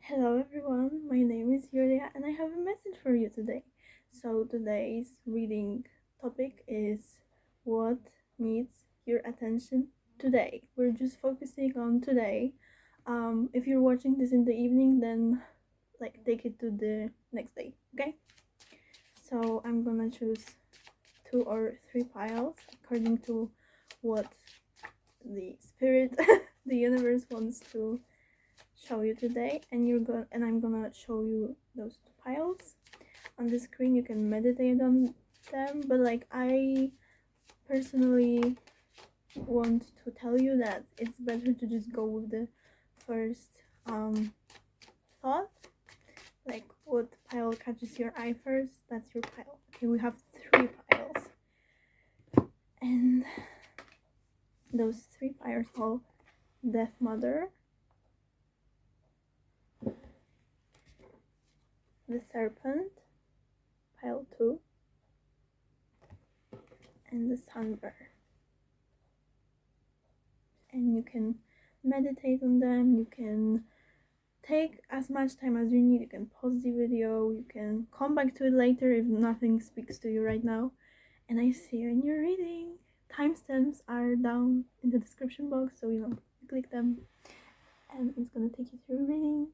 Hello everyone, my name is Yulia and I have a message for you today. So today's reading topic is what needs your attention today. We're just focusing on today. If you're watching this in the evening, then take it to the next day, okay? So I'm gonna choose 2 or 3 piles according to what the spirit, the universe wants to show you today, and I'm gonna show you those 2 piles on the screen. You can meditate on them, but I personally want to tell you that it's better to just go with the first thought, like what pile catches your eye first, that's your pile. Okay, we have 3 piles, and those 3 piles are Death Mother, the Serpent, pile 2, and the Slumber. And you can meditate on them, you can take as much time as you need, you can pause the video, you can come back to it later if nothing speaks to you right now. And I see you in your reading. Timestamps are down in the description box, so you click them and it's gonna take you through reading.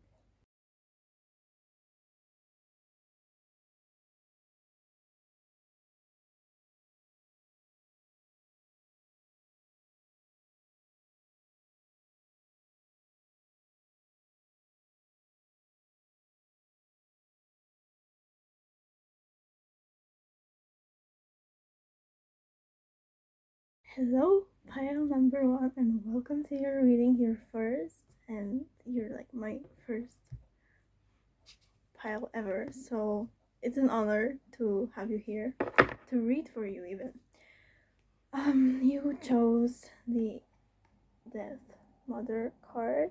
Hello, pile number 1, and welcome to your reading here first, and you're like my first pile ever, so it's an honor to have you here to read for you. Even you chose the Death Mother card,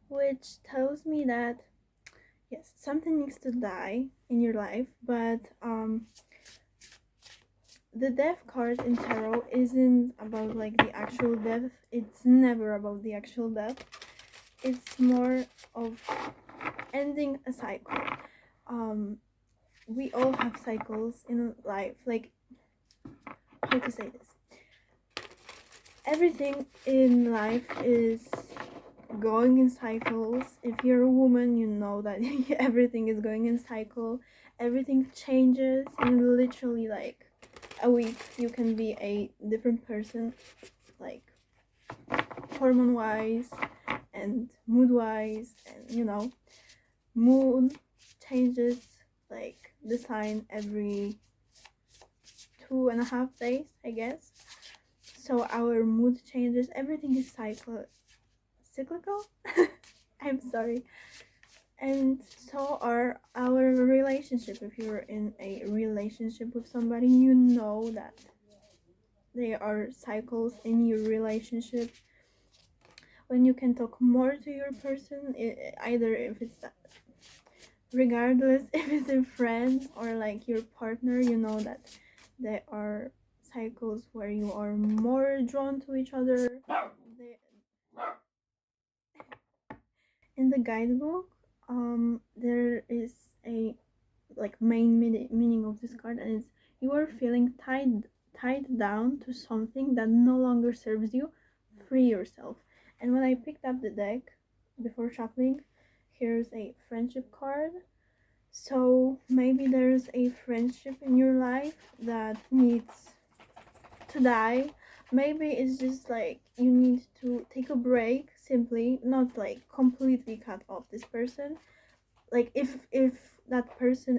which tells me that yes, something needs to die in your life, but the death card in tarot isn't about the actual death. It's never about the actual death. It's more of ending a cycle. We all have cycles in life. How to say this? Everything in life is going in cycles. If you're a woman, you know that everything is going in cycle. Everything changes in literally a week. You can be a different person, hormone wise and mood wise, and moon changes the sign every 2.5 days, I guess. So our mood changes. Everything is cyclical. I'm sorry. And so are our relationship. If you're in a relationship with somebody, you know that there are cycles in your relationship. When you can talk more to your person, either if it's regardless if it's a friend or your partner, you know that there are cycles where you are more drawn to each other. In the guidebook, there is a main meaning of this card, and it's you are feeling tied down to something that no longer serves you. Free yourself. And when I picked up the deck before shuffling, here's a friendship card. So maybe there's a friendship in your life that needs to die. Maybe it's just you need to take a break, simply, not completely cut off this person. If that person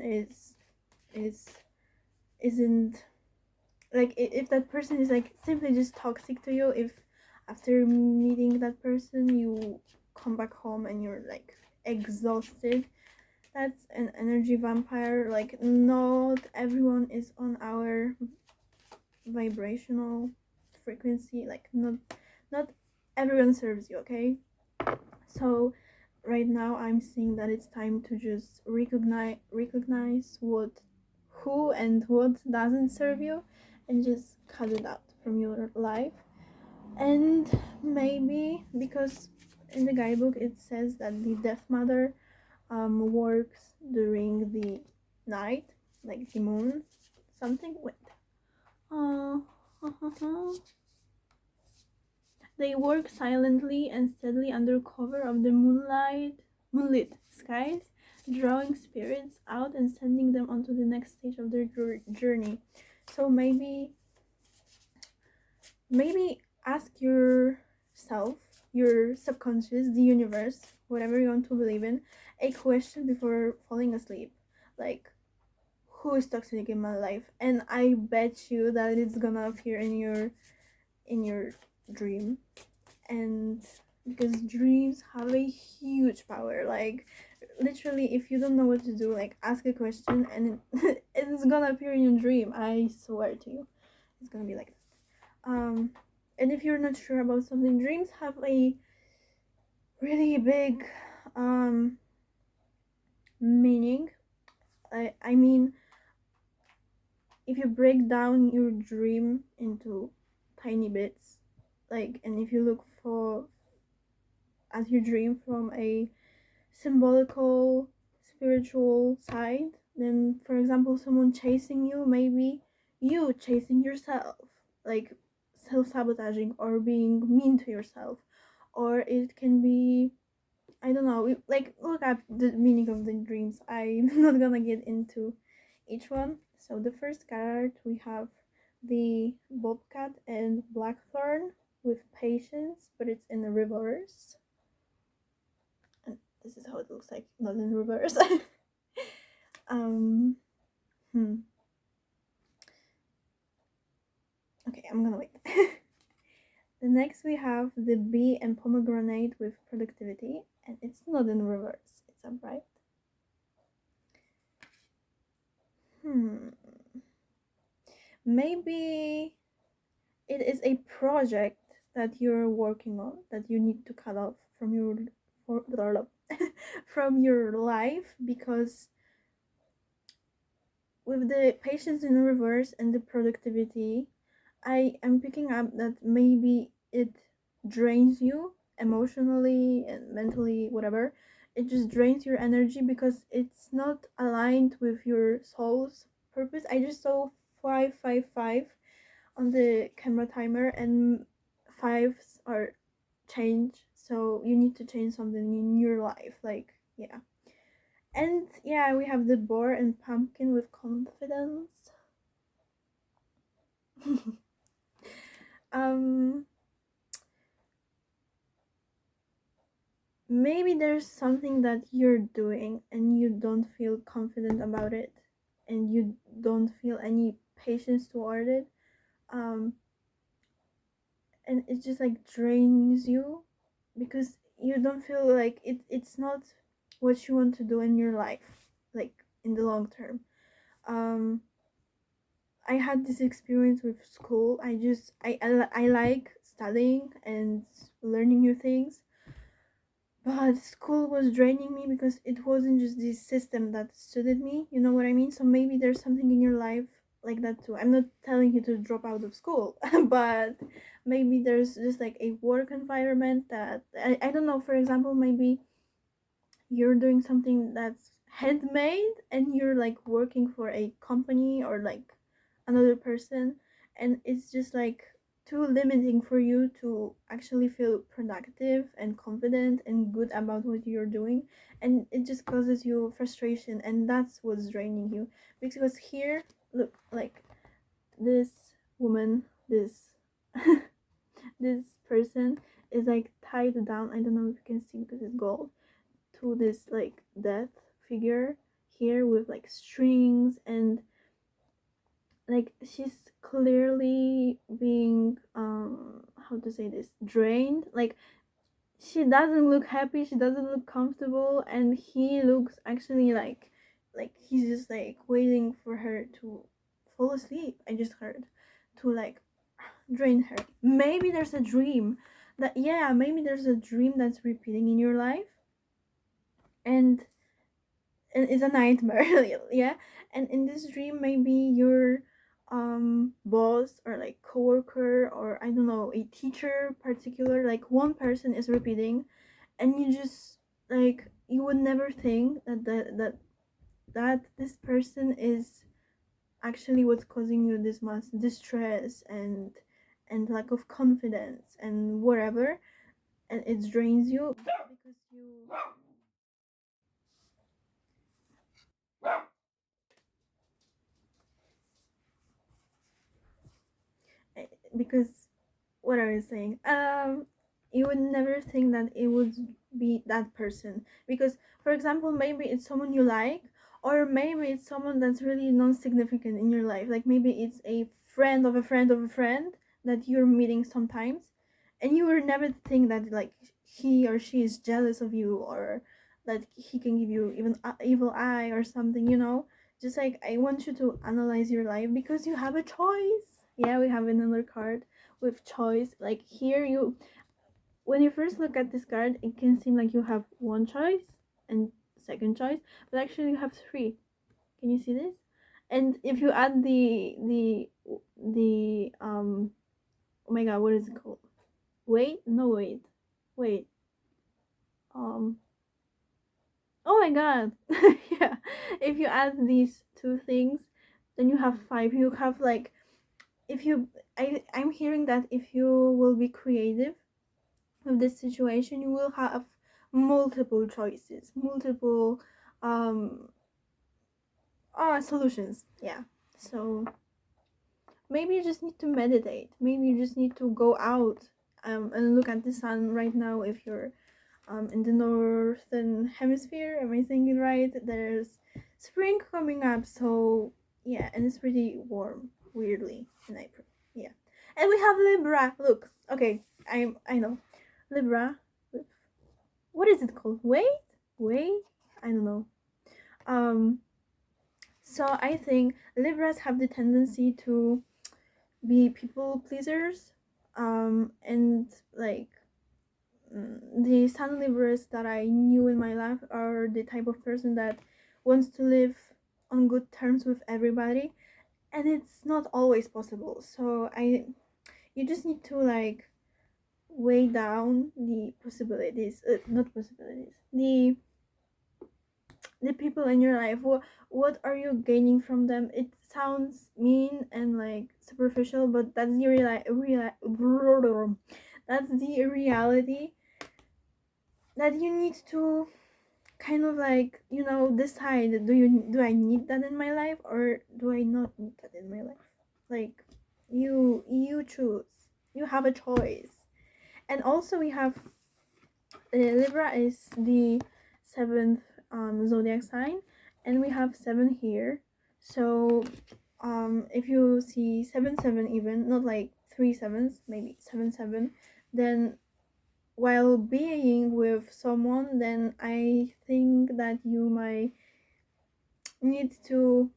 isn't if that person is simply just toxic to you, if after meeting that person you come back home and you're exhausted, that's an energy vampire. Not everyone is on our vibrational frequency. Not everyone serves you, okay? So right now I'm seeing that it's time to just recognize who and what doesn't serve you, and just cut it out from your life. And maybe because in the guidebook it says that the Death Mother works during the night, like the moon, something. Wait. Uh, They work silently and steadily under cover of the moonlit skies, drawing spirits out and sending them onto the next stage of their journey. So maybe ask yourself, your subconscious, the universe, whatever you want to believe in, a question before falling asleep. Like, who is toxic in my life? And I bet you that it's gonna appear in your dream. And because dreams have a huge power, like literally, if you don't know what to do, like ask a question and it's gonna appear in your dream. I swear to you, it's gonna be like that. And if you're not sure about something, dreams have a really big meaning. I mean, if you break down your dream into tiny bits, like, and if you look for at your dream from a symbolical spiritual side, then for example someone chasing you, maybe you chasing yourself, like self-sabotaging or being mean to yourself. Or it can be, I don't know, like look at the meaning of the dreams. I'm not gonna get into each one. So the first card we have the bobcat and blackthorn with patience, but it's in the reverse. And this is how it looks like, not in reverse. um okay, I'm gonna wait. The next we have the bee and pomegranate with productivity, and it's not in reverse, it's upright. Maybe it is a project that you're working on that you need to cut off from your from your life, because with the patience in reverse and the productivity, I am picking up that maybe it drains you emotionally and mentally, whatever. It just drains your energy because it's not aligned with your soul's purpose. I just saw 555 on the camera timer, and fives are change, so you need to change something in your life, like, yeah. And yeah, we have the boar and pumpkin with confidence. um Maybe there's something that you're doing and you don't feel confident about it, and you don't feel any patience toward it. um and it just like drains you because you don't feel like it's not what you want to do in your life, like in the long term. um I had this experience with school. I like studying and learning new things, but school was draining me because it wasn't just this system that suited me, you know what I mean? So maybe there's something in your life like that too. I'm not telling you to drop out of school, but maybe there's just like a work environment that I don't know. For example, maybe you're doing something that's handmade and you're like working for a company or like another person, and it's just like too limiting for you to actually feel productive and confident and good about what you're doing, and it just causes you frustration, and that's what's draining you. Because here, look, like this woman, this this person is like tied down. I don't know if you can see because it's gold, to this like death figure here with like strings, and like she's clearly being how to say this, drained. Like she doesn't look happy, she doesn't look comfortable, and he looks actually like he's just like waiting for her to fall asleep. I just heard, to like drain her. Maybe there's a dream that, yeah, maybe there's a dream that's repeating in your life, and it's a nightmare. Yeah. And in this dream, maybe your boss or like coworker, or I don't know, a teacher particular, like one person is repeating, and you just like you would never think that this person is actually what's causing you this much distress and lack of confidence and whatever, and it drains you because you because what are you saying? You would never think that it would be that person because, for example, maybe it's someone you like, or maybe it's someone that's really non-significant in your life. Like maybe it's a friend of a friend of a friend that you're meeting sometimes, and you would never think that like he or she is jealous of you, or that he can give you even a evil eye or something. Just like I want you to analyze your life because you have a choice. Yeah, we have another card with choice. Like here, you when you first look at this card, it can seem like you have one choice and second choice, but actually you have three. Can you see this? And if you add the oh my god, what is it called? Wait, no wait. Um oh my god. Yeah. If you add these two things, then you have five. You have like if you I'm hearing that if you will be creative with this situation, you will have multiple choices, multiple um solutions. Yeah. So maybe you just need to meditate. Maybe you just need to go out and look at the sun right now if you're in the northern hemisphere. Am I saying it right? There's spring coming up, so yeah, and it's pretty warm, weirdly, in April. Yeah, and we have Libra. Look, okay, I know Libra. What is it called? Wait, I don't know. Um, so I think Libras have the tendency to be people pleasers, and like the Sun Libras that I knew in my life are the type of person that wants to live on good terms with everybody, and it's not always possible. So you just need to like weigh down the possibilities, not possibilities, the people in your life. What are you gaining from them? It sounds mean and like superficial, but that's the that's the reality that you need to kind of like decide, do I need that in my life or do I not need that in my life? Like you choose, you have a choice. And also we have Libra is the seventh zodiac sign, and we have seven here. So if you see 7 7, even not like three sevens, maybe 7 7, then while being with someone, then I think that you might need to,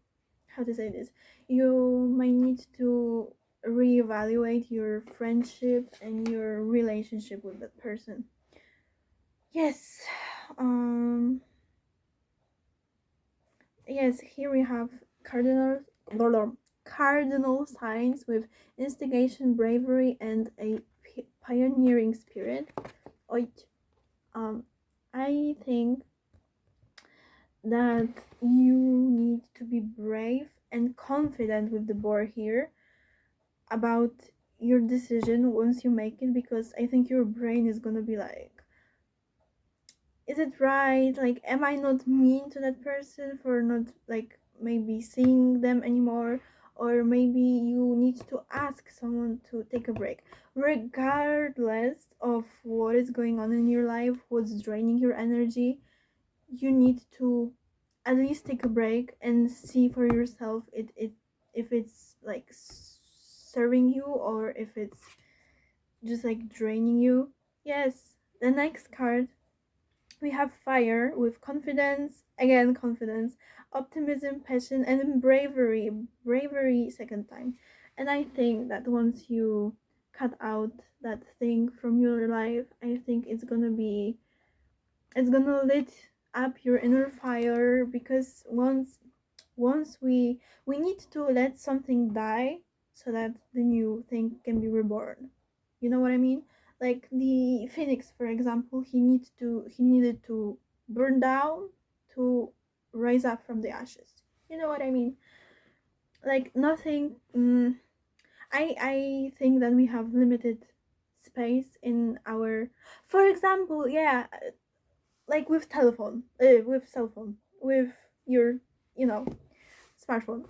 how to say this, you might need to reevaluate your friendship and your relationship with that person. Yes. um yes, here we have cardinal cardinal signs with instigation, bravery, and a pioneering spirit. Oich. I think that you need to be brave and confident with the board here about your decision once you make it, because I think your brain is gonna be like, is it right? Like, am I not mean to that person for not like maybe seeing them anymore? Or maybe you need to ask someone to take a break, regardless of what is going on in your life, what's draining your energy. You need to at least take a break and see for yourself it if it's like serving you or if it's just like draining you. Yes, the next card we have fire with confidence, again confidence, optimism, passion, and bravery second time. And I think that once you cut out that thing from your life, I think it's gonna lit up your inner fire, because once we need to let something die so that the new thing can be reborn. You know what I mean? Like the phoenix, for example, he needed to burn down to rise up from the ashes. You know what I mean? Like nothing. I think that we have limited space in our, for example, yeah, like with telephone, with cell phone, with your, you know, smartphone.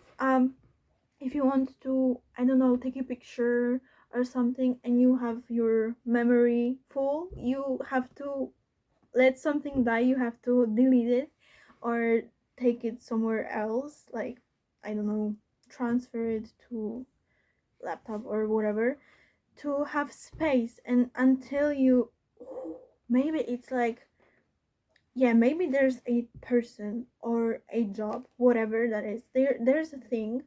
If you want to, I don't know, take a picture or something, and you have your memory full, you have to let something die. You have to delete it or take it somewhere else, like, I don't know, transfer it to laptop or whatever, to have space. And until you, maybe it's like, yeah, maybe there's a person or a job, whatever that is, there's a thing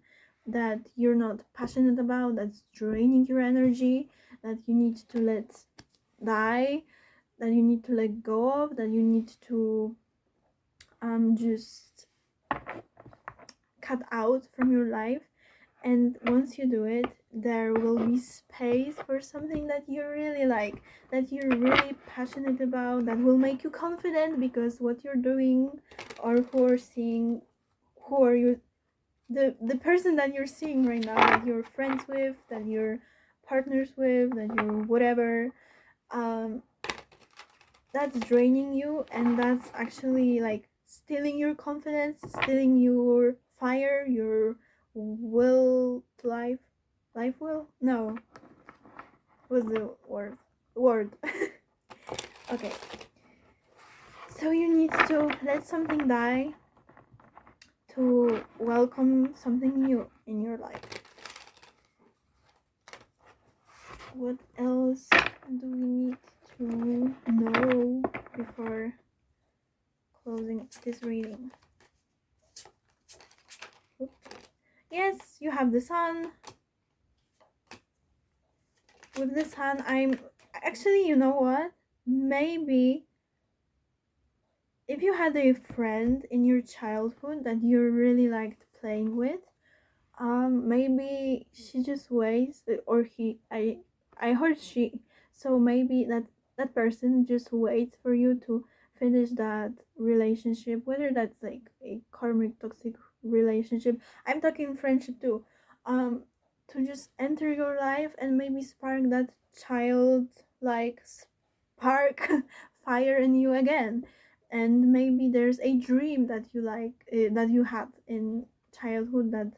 that you're not passionate about, that's draining your energy, that you need to let die, that you need to let go of, that you need to just cut out from your life. And once you do it, there will be space for something that you really like, that you're really passionate about, that will make you confident, because what you're doing, or who are seeing, who are you, the person that you're seeing right now, that you're friends with, that you're partners with, that you're whatever, um that's draining you, and that's actually like stealing your confidence, stealing your fire, your will to life. Life will? No. What's the word? Okay. So you need to let something die to welcome something new in your life. What else do we need to know before closing this reading? Yes, you have the sun. With the sun, I'm actually, you know what? Maybe if you had a friend in your childhood that you really liked playing with, maybe she just waits, or he, I heard she, so maybe that person just waits for you to finish that relationship, whether that's like a karmic toxic relationship. I'm talking friendship too. To just enter your life and maybe spark that child like spark fire in you again. And maybe there's a dream that you like, that you had in childhood, that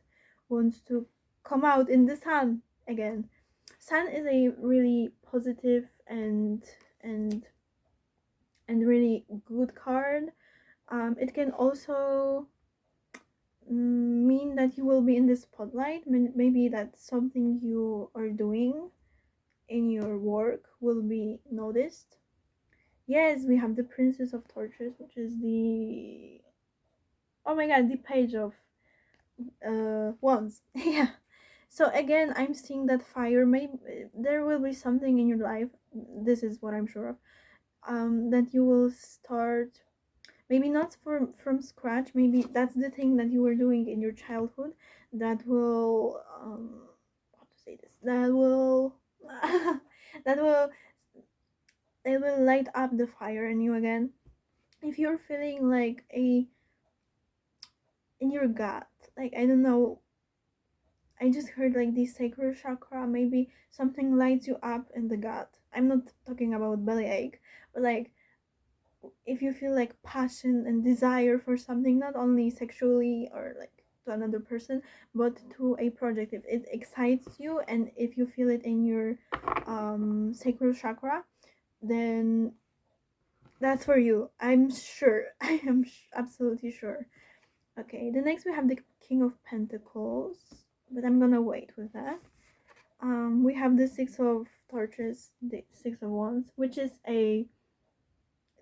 wants to come out in the sun again. Sun is a really positive and really good card. It can also mean that you will be in the spotlight. Maybe that something you are doing in your work will be noticed. Yes, we have the Princess of Torches, which is the, oh my god, the page of wands. Yeah. So again, I'm seeing that fire. Maybe there will be something in your life. This is what I'm sure of. That you will start. Maybe not from scratch. Maybe that's the thing that you were doing in your childhood. That will how to say this. That will that will it will light up the fire in you again. If you're feeling like a in your gut, like, I don't know, I just heard like the sacral chakra, maybe something lights you up in the gut. I'm not talking about bellyache, but like if you feel like passion and desire for something, not only sexually or like to another person, but to a project, if it excites you and if you feel it in your sacral chakra, then that's for you. I'm sure. I am absolutely sure. Okay, the next we have the King of Pentacles, but I'm gonna wait with that. We have the Six of Torches, the Six of Wands, which is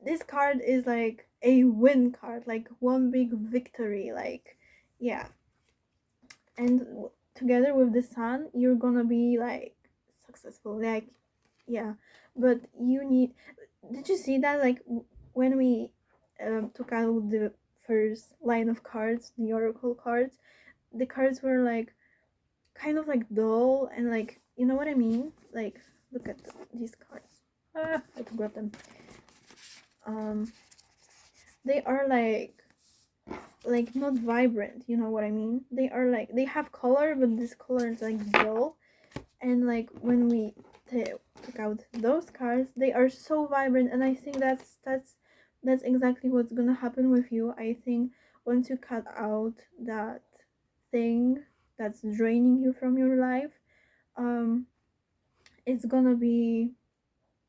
this card is like a win card, like one big victory, like, yeah. And together with the Sun, you're gonna be like successful, like, yeah. But you need, did you see that, like, when we took out the first line of cards, the oracle cards, the cards were like kind of like dull and like, you know what I mean? Like, look at these cards. I forgot them. they are like not vibrant, you know what I mean? They are like, they have color, but this color is like dull. And like when we took out those cards, they are so vibrant, and I think that's exactly what's gonna happen with you. I think once you cut out that thing that's draining you from your life, um it's gonna be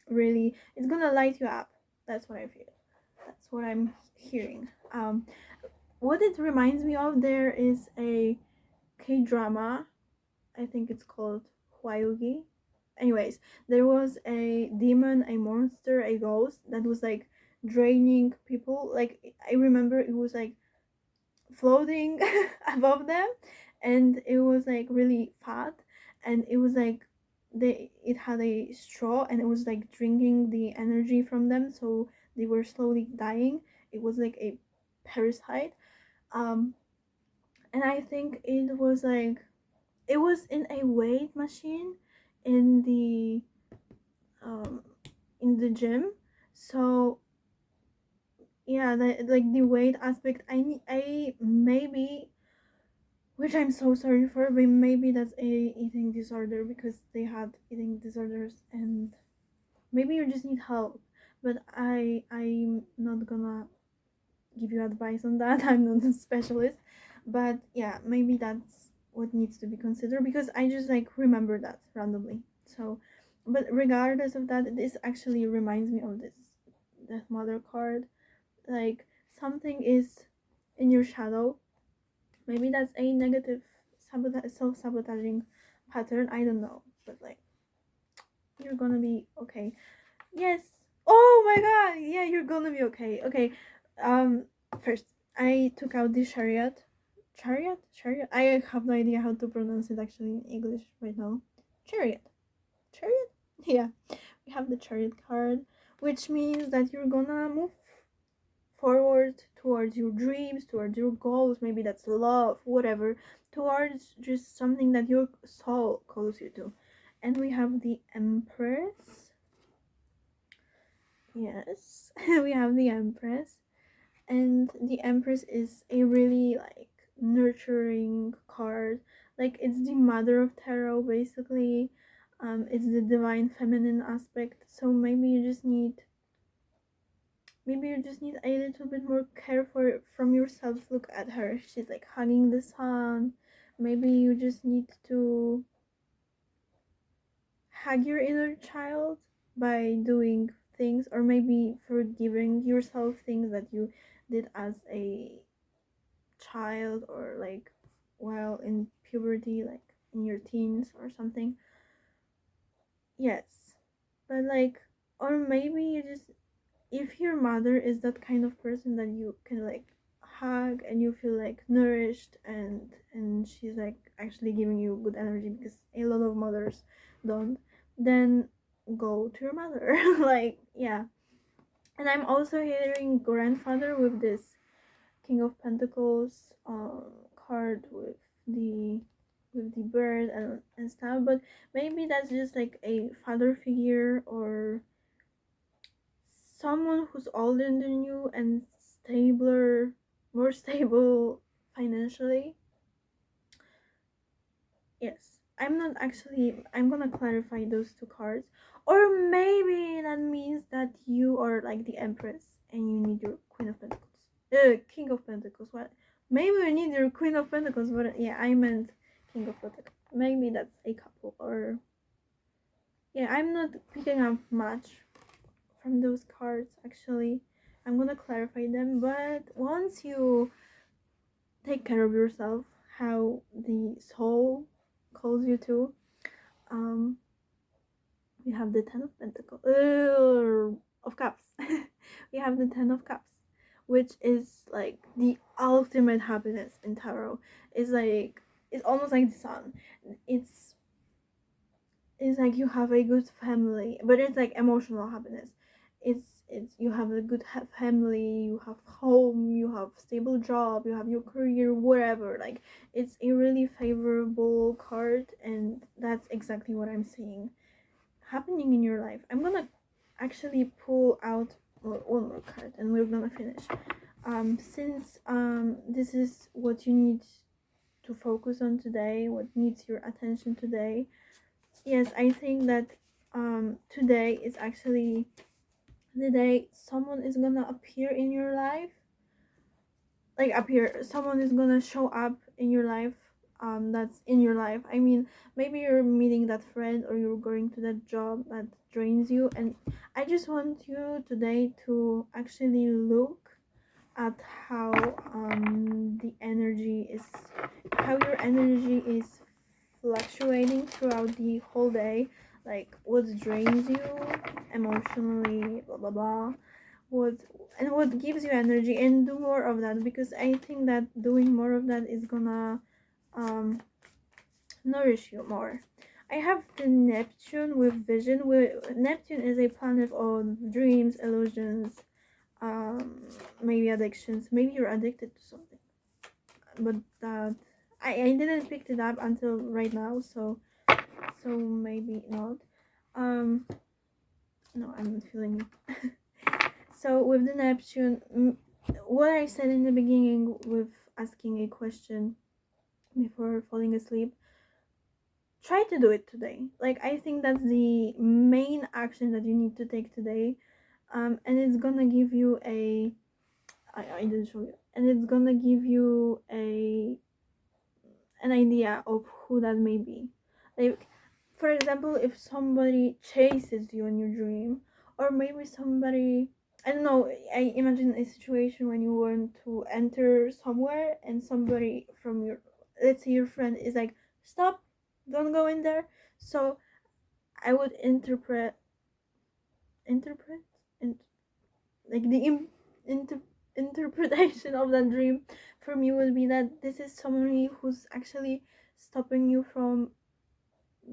really, it's gonna light you up. That's what I feel. That's what I'm hearing. What it reminds me of, there is a K-drama, I think it's called Hwayugi. Anyways, there was a demon, a monster, a ghost that was like draining people. Like I remember it was like floating above them, and it was like really fat, and it was like it had a straw, and it was like drinking the energy from them, so they were slowly dying. It was like a parasite. Um and I think it was like, it was in a weight machine in the um in the gym. So yeah, like the weight aspect, I maybe, which I'm so sorry for, but maybe that's a eating disorder, because they had eating disorders, and maybe you just need help. But I'm not gonna give you advice on that. I'm not a specialist, but yeah, maybe that's what needs to be considered, because I just like remember that randomly. So, but regardless of that, this actually reminds me of this Death Mother card. Like something is in your shadow. Maybe that's a negative self-sabotaging pattern. I don't know, but like, you're gonna be okay. Yes. Oh my god. Yeah, you're gonna be okay. Okay. Um. First, I took out the chariot. Chariot. I have no idea how to pronounce it actually in English right now. Chariot. Chariot. Yeah. We have the chariot card, which means that you're gonna move forward towards your dreams, towards your goals. Maybe that's love, whatever. Towards just something that your soul calls you to. And we have the Empress. Yes, we have the Empress, and the Empress is a really like nurturing card. Like it's the mother of tarot, basically. It's the divine feminine aspect. So maybe you just need a little bit more care from yourself. Look at her; she's like hugging the sun. Maybe you just need to hug your inner child by doing things, or maybe forgiving yourself things that you did as a child, or like while in puberty, like in your teens or something. Yes, but like, or maybe you just, if your mother is that kind of person that you can like hug and you feel like nourished, and she's like actually giving you good energy, because a lot of mothers don't, then go to your mother. Like yeah. And I'm also hearing grandfather with this King of Pentacles card with the bird and stuff. But maybe that's just like a father figure, or someone who's older than you and stabler, more stable financially. Yes, I'm not actually, I'm gonna clarify those two cards. Or maybe that means that you are like the Empress and you need your Queen of Pentacles. King of Pentacles. What? Maybe you need your Queen of Pentacles, but yeah, I meant King of Pentacles. Maybe that's a couple, or yeah, I'm not picking up much from those cards actually. I'm gonna clarify them, but once you take care of yourself, how the soul calls you to, um, we have the Ten of Pentacles, of Cups. We have the Ten of Cups, which is like the ultimate happiness in tarot. It's like, it's almost like the sun. It's it's like you have a good family, but it's like emotional happiness. It's you have a good family, you have home, you have stable job, you have your career, whatever. Like it's a really favorable card, and that's exactly what I'm seeing happening in your life. I'm gonna actually pull out one more card, and we're gonna finish. Since this is what you need to focus on today, what needs your attention today, yes, I think that today is actually the day someone is gonna appear in your life, like appear, someone is gonna show up in your life, that's in your life. I mean, maybe you're meeting that friend or you're going to that job that drains you, and I just want you today to actually look at how the energy is, how your energy is fluctuating throughout the whole day, like what drains you emotionally, blah blah blah, what and what gives you energy, and do more of that, because I think that doing more of that is gonna um nourish you more. I have the Neptune with vision. Neptune is a planet of dreams, illusions, maybe addictions. Maybe you're addicted to something, but that I didn't pick it up until right now, so maybe not. um no, I'm not feeling it. So with the Neptune, what I said in the beginning with asking a question before falling asleep, try to do it today. Like, I think that's the main action that you need to take today. And it's gonna give you a I didn't show you, and it's gonna give you an idea of who that may be. Like, for example, if somebody chases you in your dream, or maybe somebody, I don't know, I imagine a situation when you want to enter somewhere and somebody from your, let's say your friend, is like, stop, don't go in there. So I would interpret and like the interpretation of that dream for me would be that this is somebody who's actually stopping you from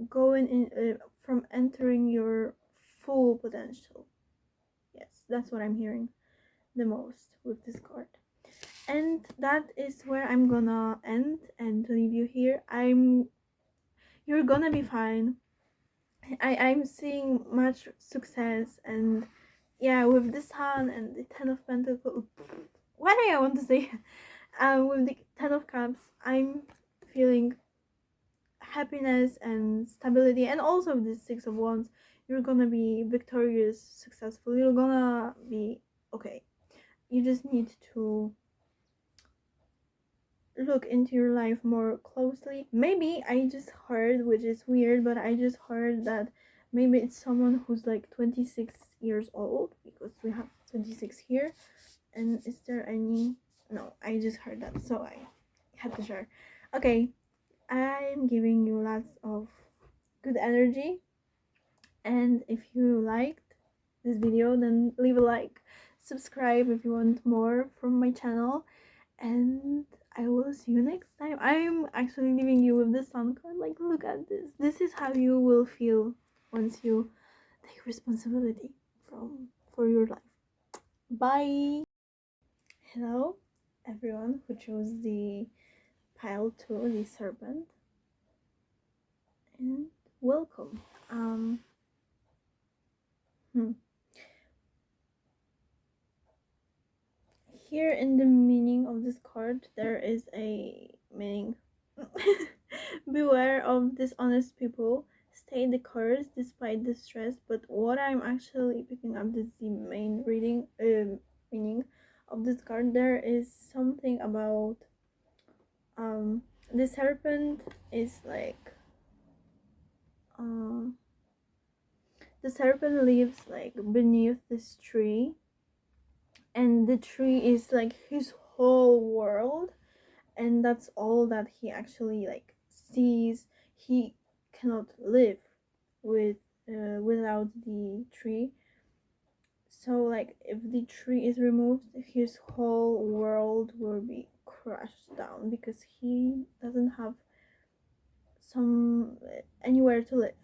going in, from entering your full potential. Yes, that's what I'm hearing the most with this card, and that is where I'm gonna end and leave you here. You're gonna be fine. I'm seeing much success, and yeah, with the sun and the 10 of Pentacles, what do I want to say? With the 10 of Cups, I'm feeling happiness and stability, and also the 6 of Wands. You're gonna be victorious, successful. You're gonna be okay. You just need to look into your life more closely. Maybe I just heard, which is weird, but I just heard that maybe it's someone who's like 26 years old, because we have 26 here. And is there any? No, I just heard that, so I had to share. Okay, I'm giving you lots of good energy, and if you liked this video, then leave a like, subscribe if you want more from my channel, and I will see you next time. I'm actually leaving you with the sun card. Like, look at this. This is how you will feel once you take responsibility for your life. Bye. Hello, everyone who chose the pile 2, the serpent, and welcome. Hmm. Here in the meaning of this card, there is a meaning. Beware of dishonest people. Stay the course despite the stress. But what I'm actually picking up is the main meaning of this card. There is something about the serpent is like the serpent lives like beneath this tree, and the tree is like his whole world, and that's all that he actually like sees. He cannot live with without the tree. So like if the tree is removed, his whole world will be crushed down, because he doesn't have some anywhere to live.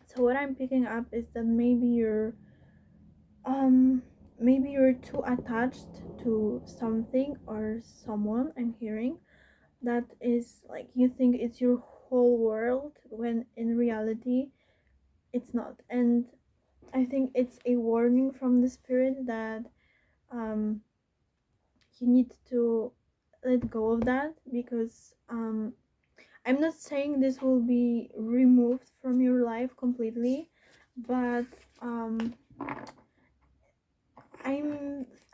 So what I'm picking up is that maybe you're too attached to something or someone. I'm hearing that is like, you think it's your whole world when in reality it's not. And I think it's a warning from the spirit that you need to let go of that, because I'm not saying this will be removed from your life completely, but I'm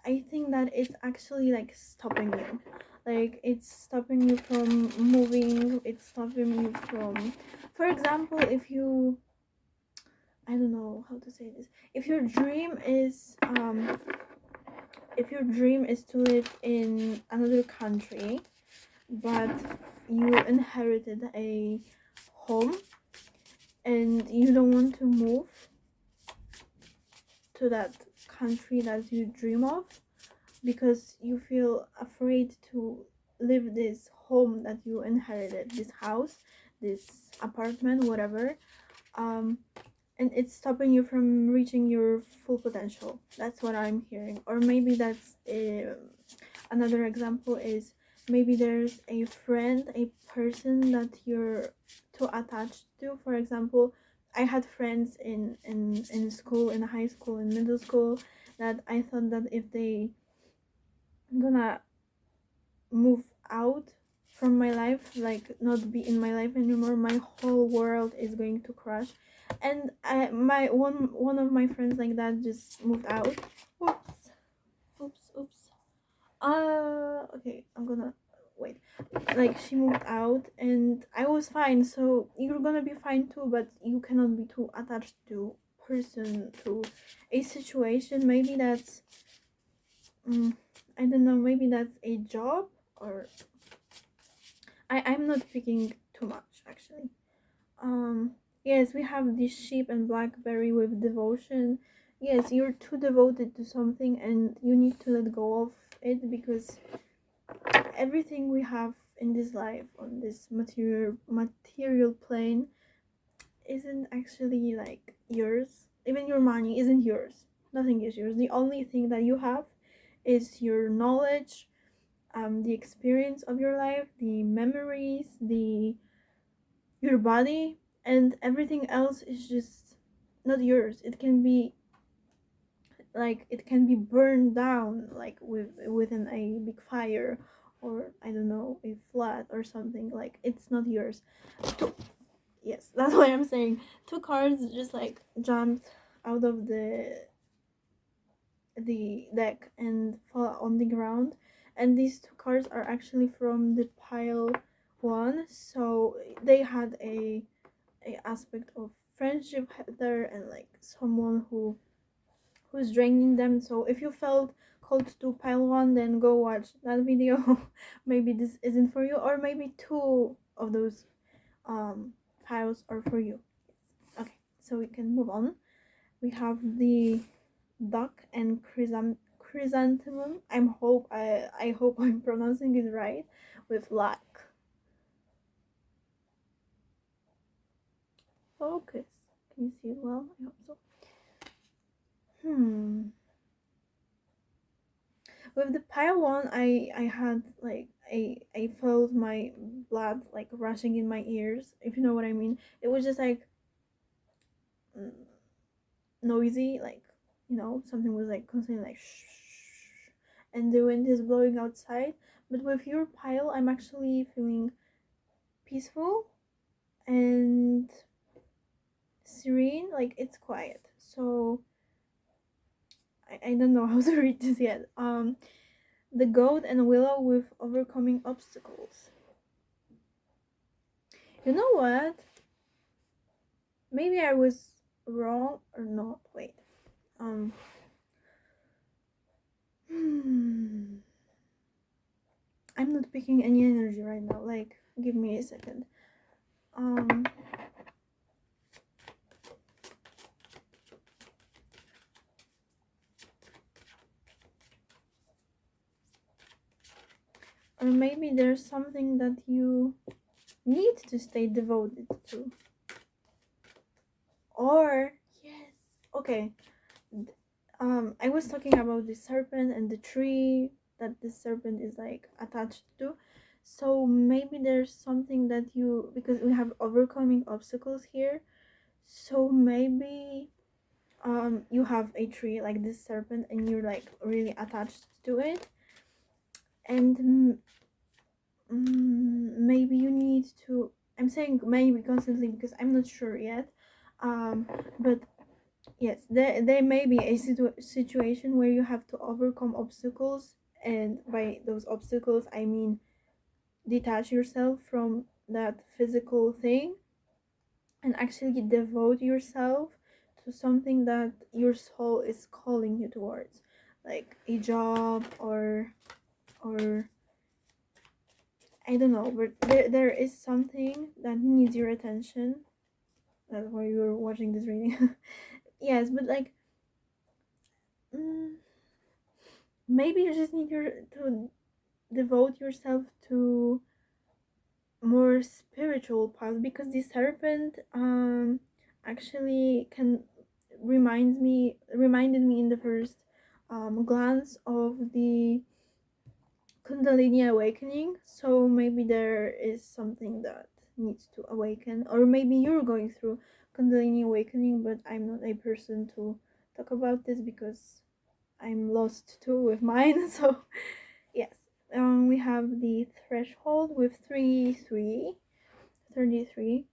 I think that it's actually like stopping you. Like it's stopping you from moving, it's stopping you from, for example, if you, I don't know how to say this. If your dream is to live in another country, but you inherited a home and you don't want to move to that country that you dream of, because you feel afraid to leave this home that you inherited, this house, this apartment, whatever, and it's stopping you from reaching your full potential. That's what I'm hearing. Or maybe that's another example is, maybe there's a friend, a person that you're too attached to. For example, I had friends in school, in high school, in middle school, that I thought that if they gonna move out from my life, like not be in my life anymore, my whole world is going to crash. And my one of my friends like that just moved out. Oops, oops. Okay, I'm gonna wait. Like she moved out and I was fine, so you're gonna be fine too, but you cannot be too attached to person, to a situation. Maybe that's I don't know, maybe that's a job, or I'm not picking too much actually. Yes, we have this sheep and blackberry with devotion. Yes, you're too devoted to something and you need to let go of it, because everything we have in this life, on this material plane, isn't actually like yours. Even your money isn't yours. Nothing is yours. The only thing that you have is your knowledge, the experience of your life, the memories, your body, and everything else is just not yours. It can be burned down, like within a big fire, or I don't know, a flood or something. Like it's not yours. Yes, that's what I'm saying. Two cars just like jumped out of the deck and fall on the ground, and these two cars are actually from the pile one, so they had a aspect of friendship there, and like someone who's draining them. So if you felt called to pile one, then go watch that video. Maybe this isn't for you, or maybe two of those piles are for you. Okay, so we can move on. We have the duck and chrysanthemum. I hope I'm pronouncing it right, with luck. Focus. Can you see it well? I hope so. With the pile one, I had like I felt my blood like rushing in my ears, if you know what I mean. It was just like noisy, like, you know, something was like constantly like shh, and the wind is blowing outside. But with your pile, I'm actually feeling peaceful and serene, like it's quiet. So I don't know how to read this yet. The goat and willow with overcoming obstacles. You know what? Maybe I was wrong or not. Wait. Um. I'm not picking any energy right now. Like, give me a second. Or maybe there's something that you need to stay devoted to. Or yes, okay. I was talking about the serpent and the tree that the serpent is like attached to. So maybe there's something that you, because we have overcoming obstacles here. So maybe you have a tree like this serpent and you're like really attached to it, and maybe you need to, I'm saying maybe constantly because I'm not sure yet, but yes, there may be a situation where you have to overcome obstacles, and by those obstacles I mean detach yourself from that physical thing and actually devote yourself to something that your soul is calling you towards, like a job or I don't know, but there is something that needs your attention. That's why you're watching this reading. Yes, but like, mm, maybe you just need to devote yourself to more spiritual path, because the serpent actually can reminded me in the first glance of the Kundalini awakening. So maybe there is something that needs to awaken, or maybe you're going through Kundalini awakening, but I'm not a person to talk about this because I'm lost too with mine. So yes, we have the threshold with 33.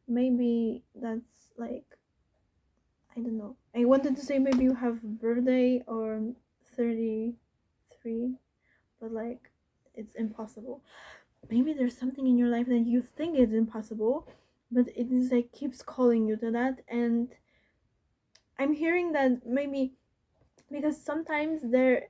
Maybe that's like, I don't know. I wanted to say maybe you have birthday or 33, but like it's impossible. Maybe there's something in your life that you think is impossible, but it is like keeps calling you to that. And I'm hearing that maybe because sometimes there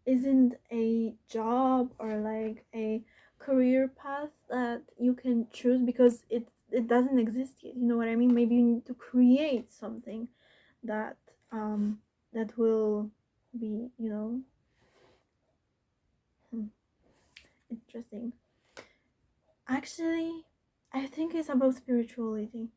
isn't a job or like a career path that you can choose because it doesn't exist yet, you know what I mean? Maybe you need to create something that that will be, hmm, interesting. Actually, I think it's about spirituality.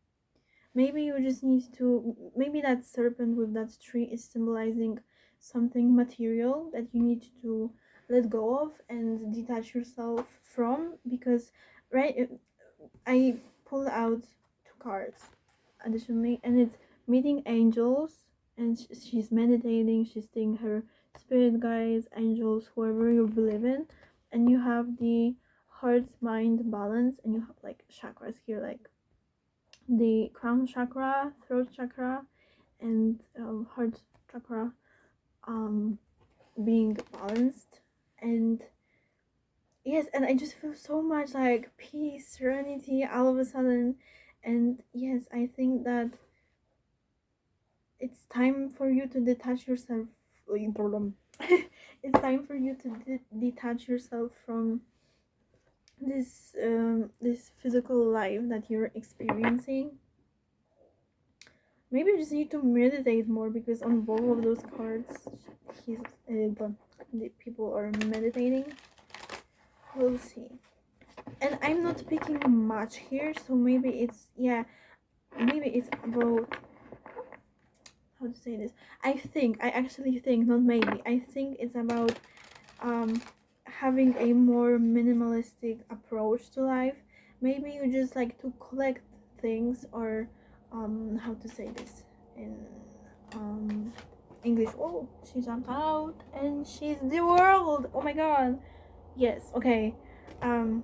Maybe you just need to, maybe that serpent with that tree is symbolizing something material that you need to let go of and detach yourself from, because right, I pulled out two cards additionally, and it's meeting angels, and she's meditating, she's seeing her spirit guides, angels, whoever you believe in, and you have the heart mind balance, and you have like chakras here, like the crown chakra, throat chakra, and heart chakra um, being balanced. And yes, and I just feel so much like peace, serenity all of a sudden. And yes, I think that it's time for you to detach yourself. It's time for you to detach yourself from this physical life that you're experiencing. Maybe you just need to meditate more, because on both of those cards, he's the people are meditating. We'll see. And I'm not picking much here, so maybe it's, yeah, maybe it's about, how to say this. I actually think, not maybe. I think it's about um having a more minimalistic approach to life. Maybe you just like to collect things, or how to say this in um English. Oh, she jumped out and she's the world. Oh my god. Yes, okay. Um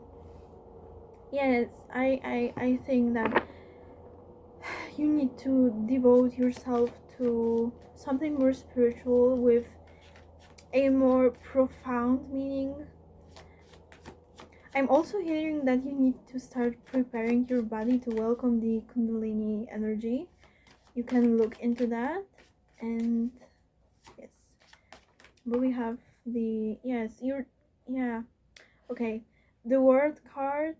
yes, I think that you need to devote yourself to something more spiritual with a more profound meaning. I'm also hearing that you need to start preparing your body to welcome the Kundalini energy. You can look into that. And yes, but we have the, yes, you're, yeah, okay. The word card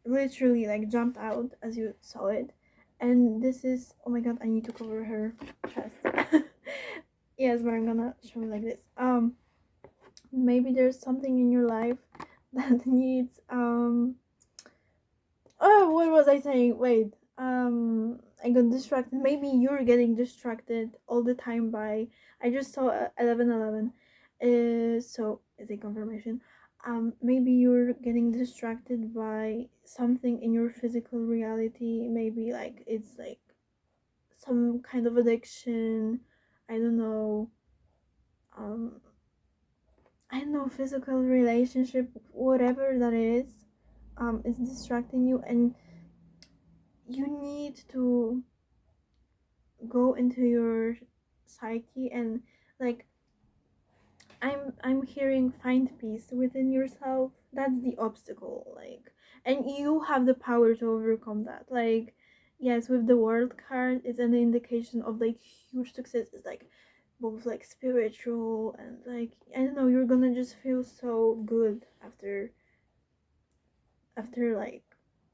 literally like jumped out as you saw it, and this is, oh my god, I need to cover her chest. Yes, but I'm gonna show you like this. Maybe there's something in your life that needs oh, what was I saying? Wait, I got distracted. Maybe you're getting distracted all the time by, I just saw 11:11. So is a confirmation. Maybe you're getting distracted by something in your physical reality. Maybe like it's like some kind of addiction. I don't know. Um, I don't know, physical relationship, whatever that is distracting you, and you need to go into your psyche and, like, I'm hearing find peace within yourself. That's the obstacle, like, and you have the power to overcome that. Like, yes, with the world card, it's an indication of like huge success. It's like both like spiritual and, like, I don't know, you're gonna just feel so good after like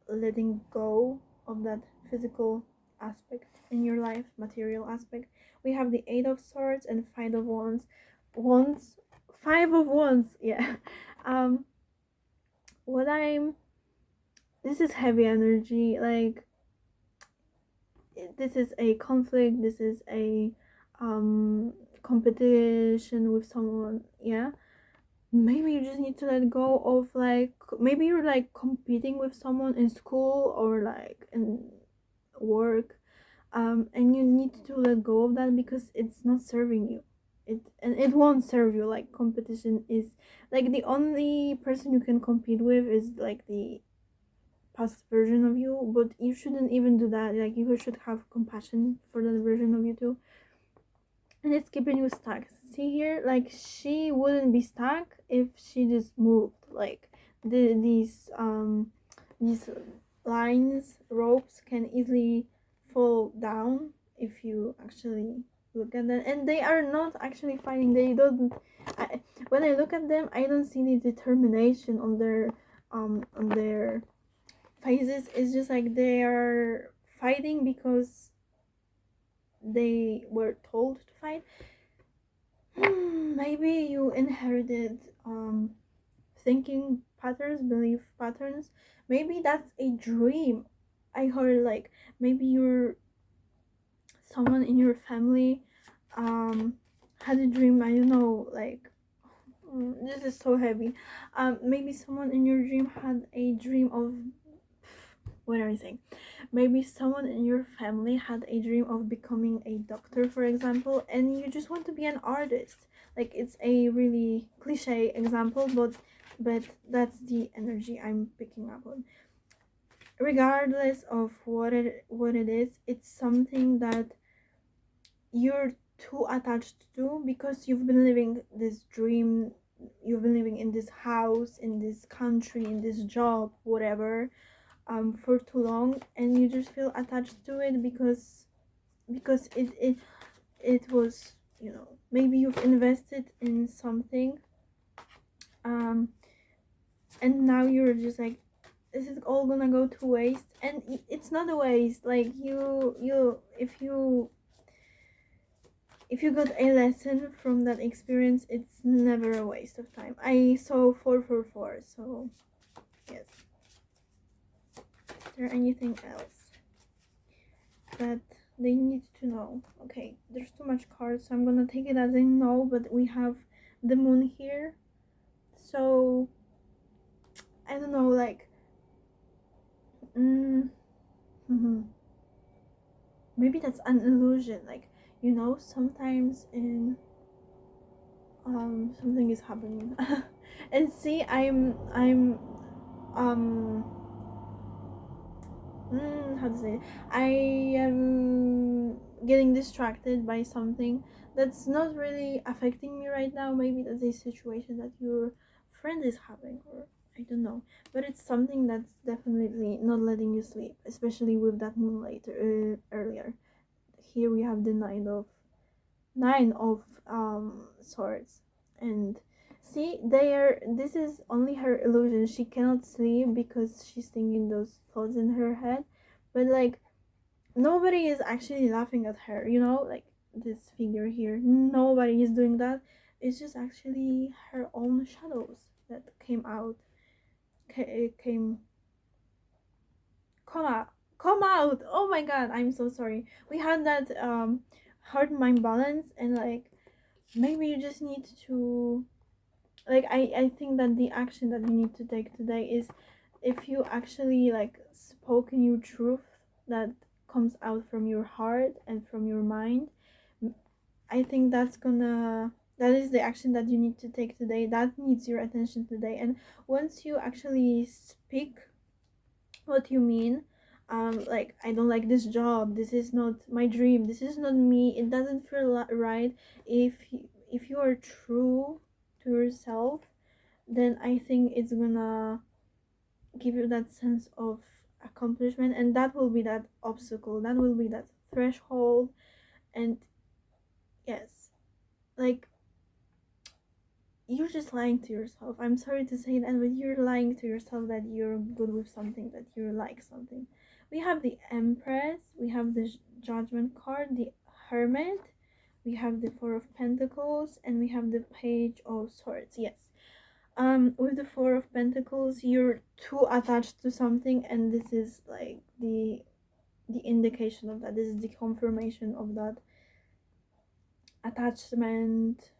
letting go of that physical aspect in your life, material aspect. We have the Eight of Swords and Five of Wands. Wands, Five of Wands, yeah. Um, what I'm. This is heavy energy. Like, this is a conflict. This is a competition with someone. Yeah. Maybe you just need to let go of, like, maybe you're like competing with someone in school or like in work, and you need to let go of that because it's not serving you. It won't serve you. Like, competition is, like, the only person you can compete with is like the past version of you, but you shouldn't even do that. Like, you should have compassion for that version of you too, and it's keeping you stuck. See here, like, she wouldn't be stuck if she just moved. Like, these lines, ropes can easily fall down if you actually look at them, and they are not actually fighting. They don't. When I look at them, I don't see any determination on their faces. It's just like they are fighting because they were told to fight. Maybe you inherited thinking patterns, belief patterns. Maybe that's a dream. I heard, like, maybe you're someone in your family um had a dream. I don't know, like, this is so heavy. Maybe someone in your dream had a dream of, what am I saying? Maybe someone in your family had a dream of becoming a doctor, for example, and you just want to be an artist. Like, it's a really cliche example, but that's the energy I'm picking up on. Regardless of what it is, it's something that you're too attached to because you've been living this dream. You've been living in this house, in this country, in this job, whatever, for too long, and you just feel attached to it because it was, maybe you've invested in something, um and now you're just like, this is all gonna go to waste. And it's not a waste. Like, you if you got a lesson from that experience, it's never a waste of time. I saw 444, so yes. Is there anything else that they need to know? Okay, there's too much cards, so I'm gonna take it as a no, but we have the moon here, so I don't know, like, maybe that's an illusion. Like, sometimes in something is happening. And see, I'm um how to say it? I am getting distracted by something that's not really affecting me right now. Maybe that's a situation that your friend is having, or I don't know, but it's something that's definitely not letting you sleep, especially with that moonlight earlier. Here we have the nine of swords, and see, this is only her illusion. She cannot sleep because she's thinking those thoughts in her head, but, like, nobody is actually laughing at her, like this figure here. Nobody is doing that. It's just actually her own shadows that came out. It came come out come out. Oh my god, I'm so sorry. We had that heart mind balance, and, like, maybe you just need to, like, I think that the action that you need to take today is, if you actually, like, spoke in your truth that comes out from your heart and from your mind, I think that is the action that you need to take today, that needs your attention today. And once you actually speak what you mean, like, I don't like this job, this is not my dream, this is not me, it doesn't feel right. If you are true to yourself, then I think it's gonna give you that sense of accomplishment, and that will be that obstacle, that will be that threshold. And yes, like, you're just lying to yourself. I'm sorry to say that, but you're lying to yourself that you're good with something, that you like something. We have the Empress, we have the Judgment card, the Hermit, we have the Four of Pentacles, and we have the Page of Swords. Yes. With the Four of Pentacles, you're too attached to something, and this is like the indication of that. This is the confirmation of that attachment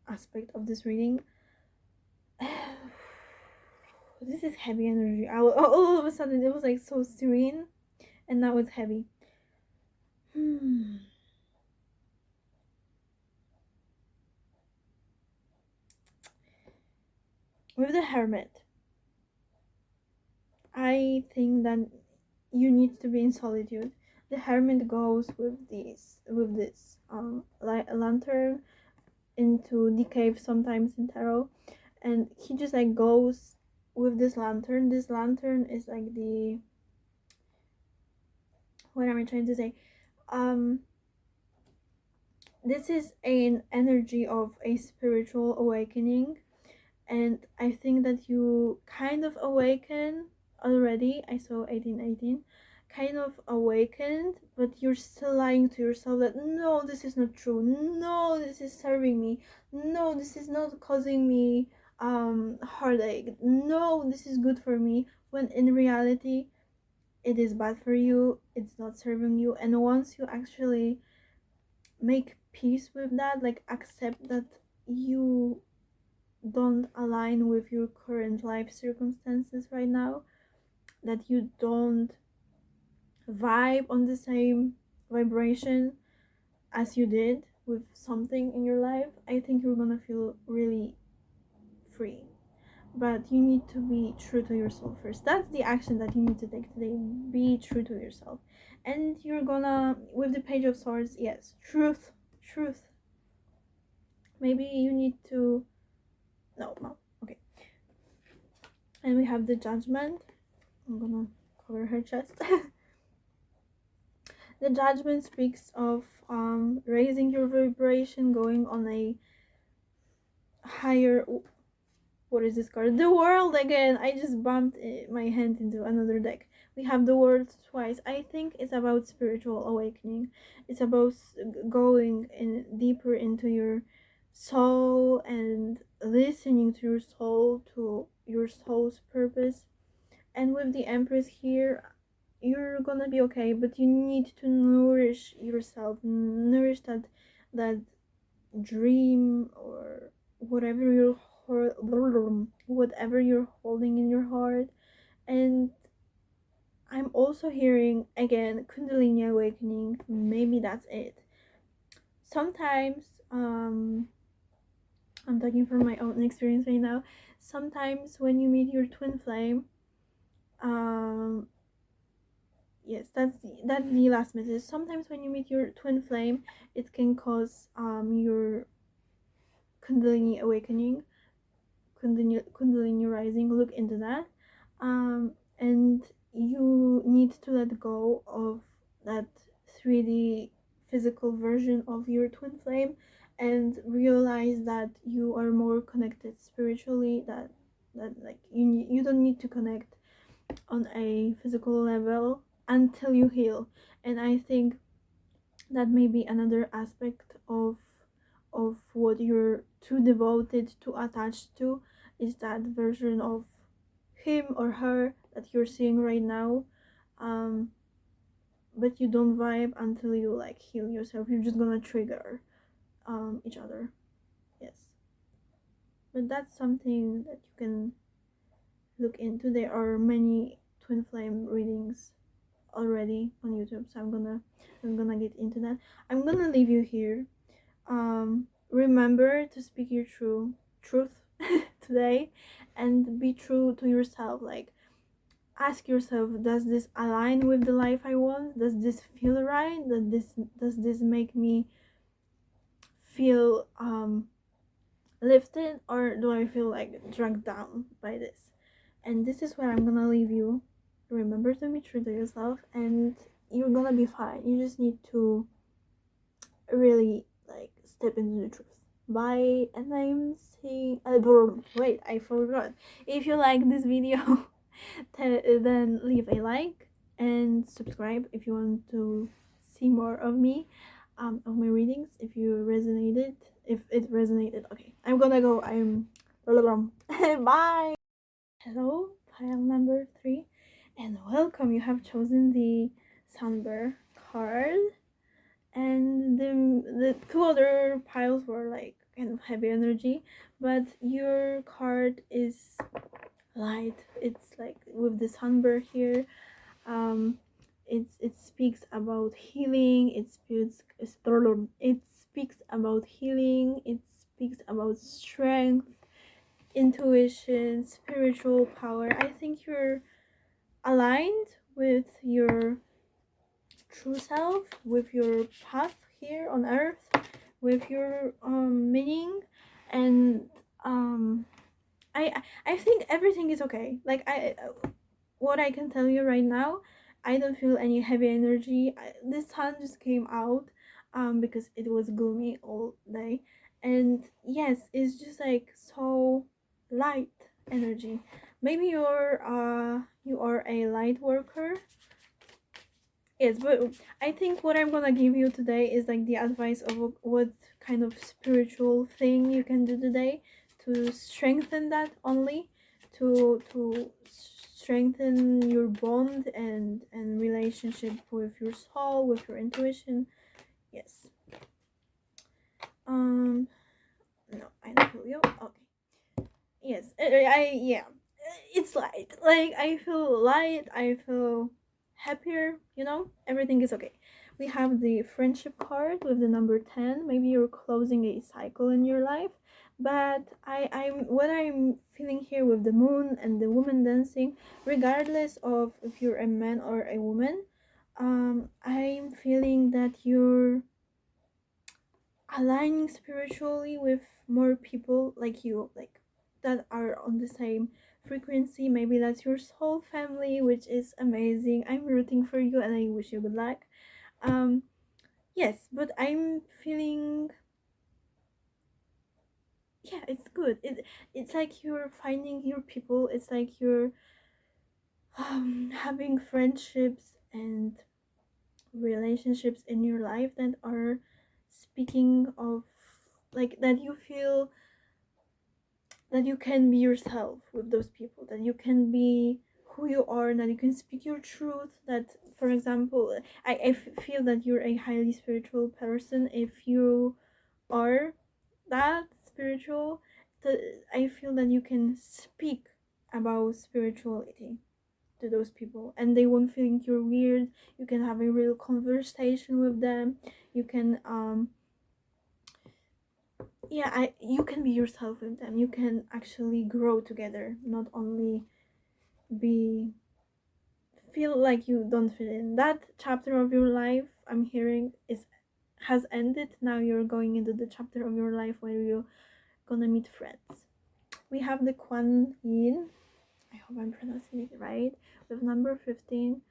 aspect of this reading. This is heavy energy. All of a sudden it was like so serene, and now it's heavy. With the Hermit, I think that you need to be in solitude. The Hermit goes with this lantern into the cave sometimes in tarot, and he just like goes with this lantern. This lantern is like the, what am I trying to say, this is an energy of a spiritual awakening, and I think that you kind of awaken already. I saw 1818, kind of awakened, but you're still lying to yourself that no, this is not true, no, this is serving me, no, this is not causing me heartache, no, this is good for me, when in reality it is bad for you, it's not serving you. And once you actually make peace with that, like accept that you don't align with your current life circumstances right now, that you don't vibe on the same vibration as you did with something in your life, I think you're gonna feel really free. But you need to be true to yourself first. That's the action that you need to take today. Be true to yourself. And you're gonna, with the Page of Swords, yes, truth. Maybe you need to, no, okay. And we have the Judgment. I'm gonna cover her chest. The Judgment speaks of raising your vibration, going on a higher, what is this card? The World again. I just bumped my hand into another deck. We have the World twice. I think it's about spiritual awakening. It's about going in deeper into your soul and listening to your soul's purpose. And with the Empress here, you're gonna be okay, but you need to nourish yourself, nourish that dream, or whatever whatever you're holding in your heart. And I'm also hearing again Kundalini awakening. Maybe that's it. Sometimes I'm talking from my own experience right now. Sometimes when you meet your twin flame, yes, that's the last message. Sometimes when you meet your twin flame, it can cause your Kundalini awakening, Kundalini rising. Look into that, and you need to let go of that 3D physical version of your twin flame, and realize that you are more connected spiritually. That like you don't need to connect on a physical level until you heal. And I think that may be another aspect of what you're too devoted, too attached to, is that version of him or her that you're seeing right now, but you don't vibe until you like heal yourself. You're just gonna trigger each other. Yes, but that's something that you can look into. There are many twin flame readings already on YouTube, so I'm gonna get into that. I'm gonna leave you here remember to speak your truth today, and be true to yourself. Like, ask yourself, does this align with the life I want? Does this feel right? Does this make me feel lifted, or do I feel like dragged down by this? And this is where I'm gonna leave you. Remember to be true to yourself, and you're gonna be fine. You just need to really like step into the truth. Bye, and I'm saying wait, I forgot. If you like this video, then leave a like and subscribe if you want to see more of me, of my readings. If it resonated. Okay, I'm gonna go. Bye. Hello, pile number 3, and welcome. You have chosen the slumber card, and the two other piles were like kind of heavy energy, but your card is light. It's like with the slumber here. It speaks about healing. It speaks about healing. It speaks about strength, intuition, spiritual power. I think you're aligned with your true self, with your path here on earth, with your meaning, and I think everything is okay. Like, what I can tell you right now, I don't feel any heavy energy. The sun just came out because it was gloomy all day, and yes, it's just like so light energy. Maybe you are a light worker. Yes, but I think what I'm gonna give you today is like the advice of what kind of spiritual thing you can do today to strengthen that only, to strengthen your bond and relationship with your soul, with your intuition. Yes. No, I don't feel you. Okay. Yes, yeah. It's light. Like, I feel light. I feel happier. Everything is okay. We have the friendship card with the number 10. Maybe you're closing a cycle in your life, but I'm what I'm feeling here with the moon and the woman dancing, regardless of if you're a man or a woman. I'm feeling that you're aligning spiritually with more people like you, like that are on the same frequency. Maybe that's your soul family, which is amazing. I'm rooting for you and I wish you good luck. Yes, but I'm feeling, yeah, it's good. It's like you're finding your people. It's like you're having friendships and relationships in your life that are speaking of, like, that you feel that you can be yourself with those people, that you can be who you are, that you can speak your truth. That, for example, I feel that you're a highly spiritual person. If you are that spiritual, that I feel that you can speak about spirituality to those people and they won't think you're weird. You can have a real conversation with them. You can you can be yourself with them. You can actually grow together, not only be feel like you don't fit in. That chapter of your life, I'm hearing, is has ended. Now you're going into the chapter of your life where you're gonna meet friends. We have the Kuan Yin, I hope I'm pronouncing it right, with number 15,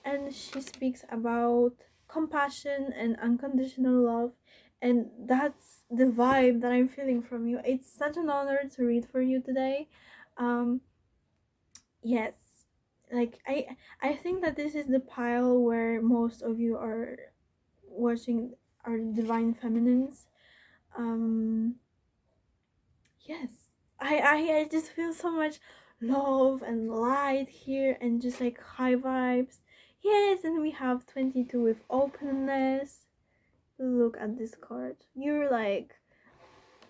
and she speaks about compassion and unconditional love, and that's the vibe that I'm feeling from you. It's such an honor to read for you today. Yes, like I think that this is the pile where most of you are watching our divine feminines. um yes, I just feel so much love and light here, and just like high vibes. Yes, and we have 22 with openness. Look at this card. You're like,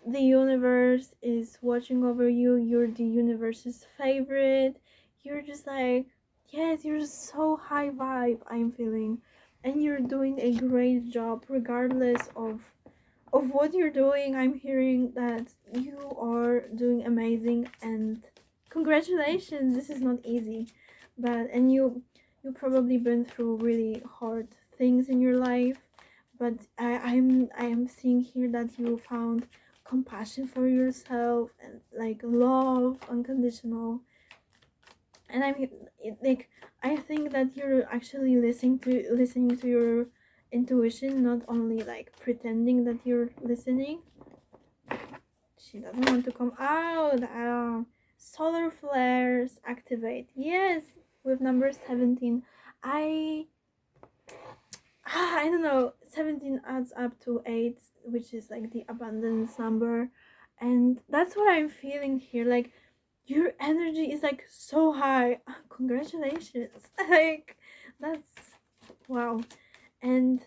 the universe is watching over you. You're the universe's favorite. You're just like, yes, you're so high vibe, I'm feeling, and you're doing a great job regardless of of what you're doing. I'm hearing that you are doing amazing, and congratulations. This is not easy, but and you probably been through really hard things in your life, but I am seeing here that you found compassion for yourself and like love unconditional. And like, I think that you're actually listening to your intuition, not only like pretending that you're listening. She doesn't want to come out. Solar flares activate. Yes, with number 17. I I don't know. 17 adds up to 8, which is like the abundance number, and that's what I'm feeling here. Like, your energy is like so high. Congratulations. Like, that's wow. And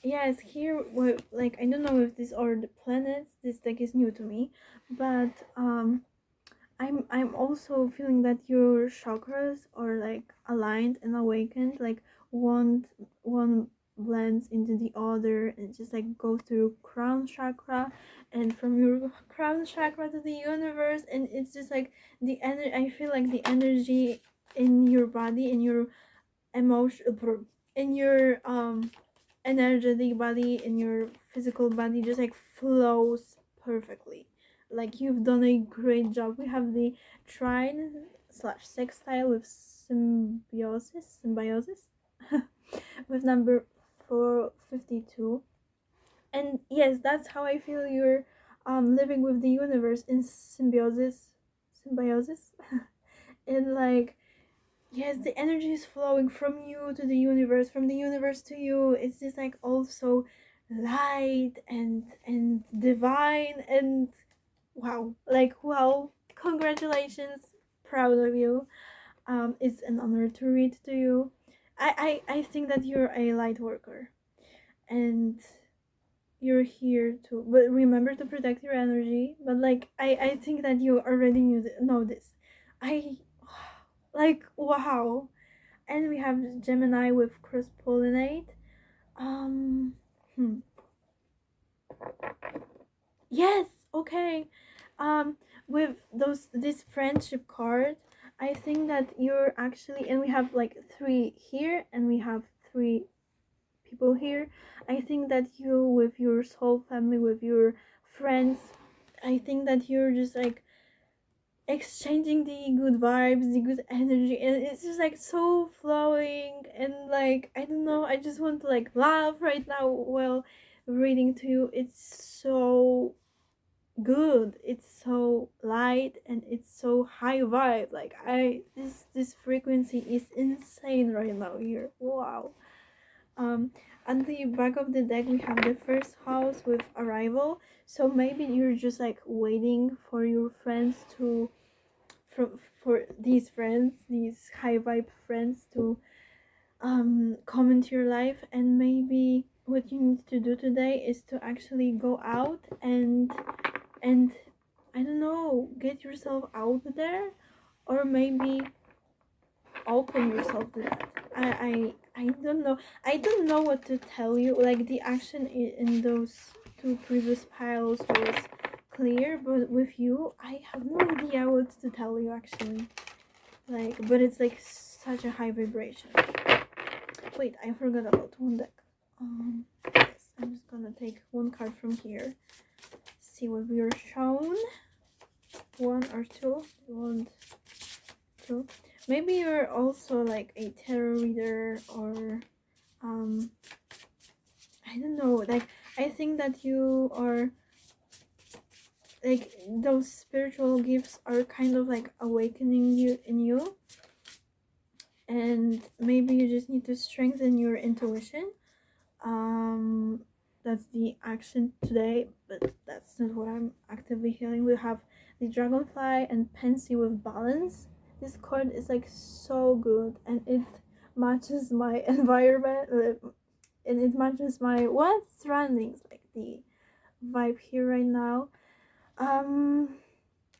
yes, here, well, like, I don't know if these are the planets. This deck is new to me, but I'm also feeling that your chakras are like aligned and awakened. Like, one blends into the other and just like go through crown chakra, and from your crown chakra to the universe, and it's just like the energy. I feel like the energy in your body, in your emotion, in your energetic body, in your physical body, just like flows perfectly. Like, you've done a great job. We have the trine slash sextile with symbiosis with number 452. And yes, that's how I feel you're living with the universe in symbiosis and like, yes, the energy is flowing from you to the universe, from the universe to you. It's just like also light and divine, and wow, like, wow, congratulations, proud of you. It's an honor to read to you. I think that you're a light worker, and you're here to, but remember to protect your energy. But like, I think that you already know this. I like, wow. And we have Gemini with cross pollinate. Um, hmm. Yes, okay. Um, with this friendship card, I think that you're actually, and we have like 3 here, and we have 3 people here. I think that you, with your soul family, with your friends, I think that you're just like exchanging the good vibes, the good energy, and it's just like so flowing. And like, I don't know, I just want to like laugh right now while reading to you. It's so good, it's so light, and it's so high vibe. Like, this frequency is insane right now here. Wow. um at the back of the deck, we have the first house with arrival. So maybe you're just like waiting for your friends to, for these friends, these high vibe friends, to come into your life. And maybe what you need to do today is to actually go out and I don't know, get yourself out there, or maybe open yourself to that. I don't know. I don't know what to tell you. Like, the action in those 2 previous piles was clear, but with you, I have no idea what to tell you actually. Like, but it's like such a high vibration. Wait, I forgot about one deck. Yes, I'm just gonna take one card from here. See what we are shown. 1 or 2. You 2. Maybe you're also like a tarot reader, or I don't know. Like, I think that you are like, those spiritual gifts are kind of like awakening you in you, and maybe you just need to strengthen your intuition. That's the action today, but that's not what I'm actively healing. We have the dragonfly and Pansy with balance. This card is like so good, and it matches my environment, and it matches my what surroundings, like the vibe here right now.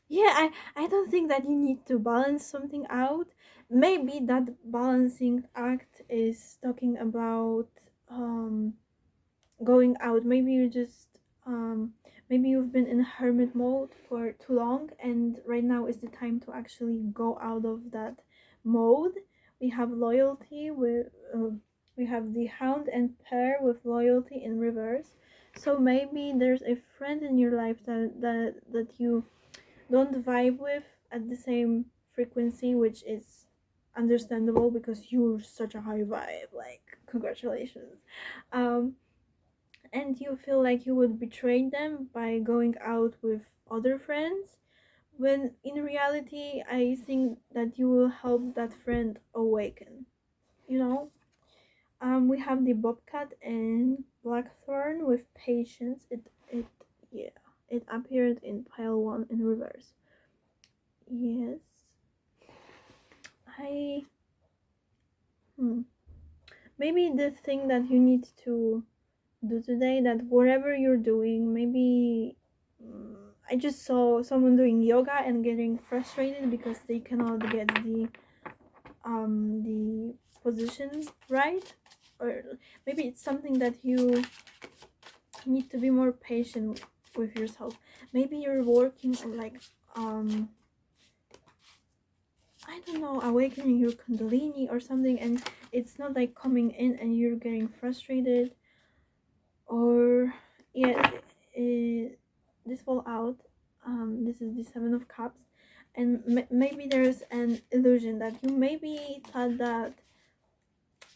Yeah, I don't think that you need to balance something out. Maybe that balancing act is talking about going out. Maybe you just maybe you've been in hermit mode for too long, and right now is the time to actually go out of that mode. We have loyalty with we have the hound and pair with loyalty in reverse. So maybe there's a friend in your life that you don't vibe with at the same frequency, which is understandable because you're such a high vibe, like congratulations. um and you feel like you would betray them by going out with other friends, when in reality I think that you will help that friend awaken, you know. We have the bobcat and blackthorn with patience. It Yeah, it appeared in pile 1 in reverse. Yes, I maybe the thing that you need to do today, that whatever you're doing, maybe I just saw someone doing yoga and getting frustrated because they cannot get the position right, or maybe it's something that you need to be more patient with yourself. Maybe you're working on like I don't know, awakening your kundalini or something, and it's not like coming in and you're getting frustrated. Or yeah, this fall out. This is the 7 of cups, and maybe there's an illusion that you maybe thought that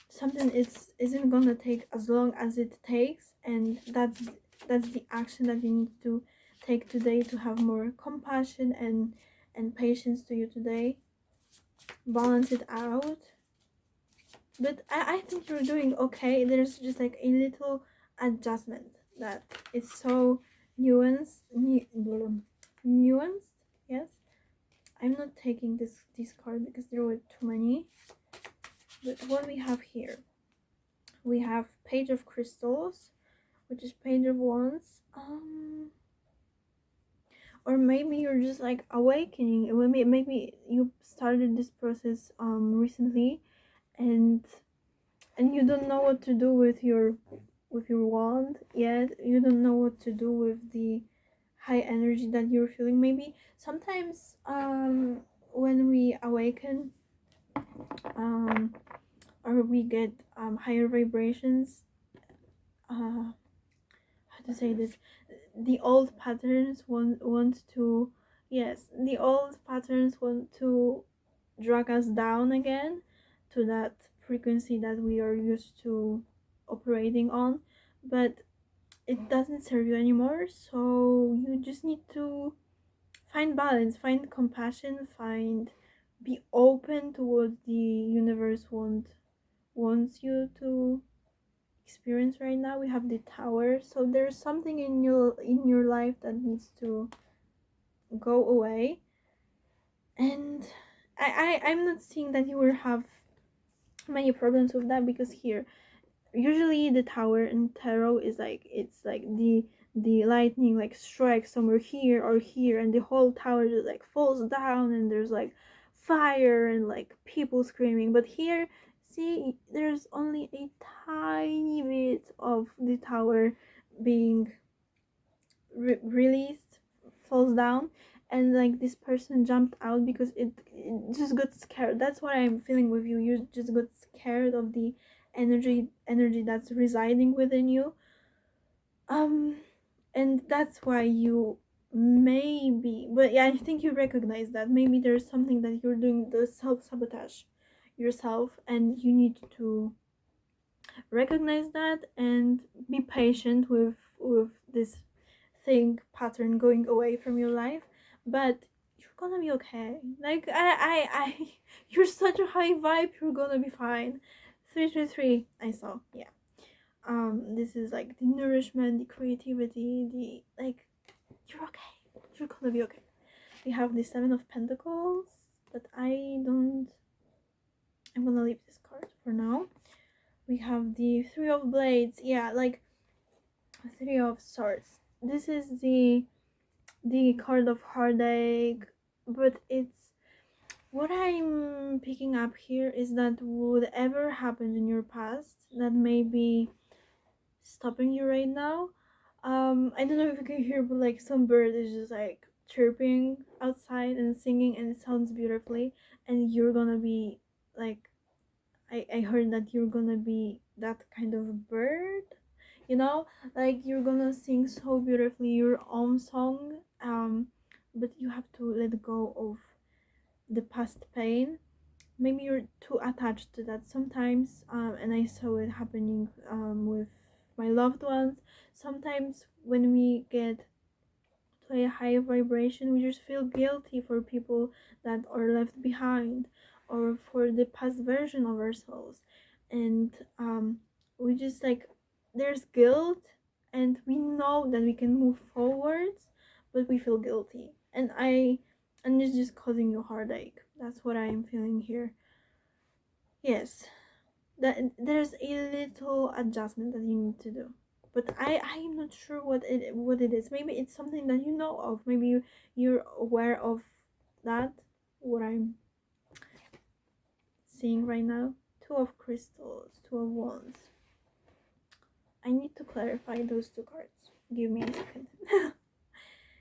something isn't gonna take as long as it takes, and that's the action that you need to take today to have more compassion and patience to you today. Balance it out. But I think you're doing okay. There's just like a little adjustment that is so nuanced. Yes, I'm not taking this card because there were too many. But what we have here, we have Page of Crystals, which is Page of Wands. Or maybe you're just like awakening. Maybe you started this process recently, and you don't know what to do with your wand yet. You don't know what to do with the high energy that you're feeling. Maybe sometimes when we awaken or we get higher vibrations, how to say this, the old patterns want to, yes, the old patterns want to drag us down again to that frequency that we are used to operating on, but it doesn't serve you anymore. So you just need to find balance, find compassion, be open to what the universe wants you to experience right now. We have the Tower, so there's something in your life that needs to go away, and I'm not seeing that you will have many problems with that, because here usually the Tower in tarot is like, it's like the lightning like strikes somewhere here or here, and the whole tower just like falls down, and there's like fire and like people screaming. But here, see, there's only a tiny bit of the tower being released, falls down, and like this person jumped out because it just got scared. That's what I'm feeling with you. You just got scared of the energy that's residing within you, and that's why you maybe, but yeah, I think you recognize that maybe there's something that you're doing, the self-sabotage yourself, and you need to recognize that and be patient with this thing pattern going away from your life. But you're gonna be okay. Like I you're such a high vibe, you're gonna be fine. 333 I saw. Yeah, this is like the nourishment, the creativity, the like, you're okay, you're gonna be okay. We have the 7 of Pentacles, but I'm gonna leave this card for now. We have the 3 of Blades. Yeah, like 3 of Swords. This is the card of heartache, but it's, what I'm picking up here is that whatever happened in your past that maybe stopping you right now. I don't know if you can hear, but like some bird is just like chirping outside and singing, and it sounds beautifully. And you're gonna be like, I heard that you're gonna be that kind of bird, you know, like you're gonna sing so beautifully your own song. But you have to let go of the past pain. Maybe you're too attached to that sometimes, and I saw it happening with my loved ones. Sometimes when we get to a higher vibration, we just feel guilty for people that are left behind, or for the past version of ourselves. And we just like, there's guilt, and we know that we can move forwards, but we feel guilty. And it's just causing you heartache. That's what I'm feeling here. Yes, that there's a little adjustment that you need to do, but I'm not sure what it is. Maybe it's something that you know of. Maybe you're aware of that, what I'm seeing right now. Two of crystals, two of wands. I need to clarify those two cards. Give me a second.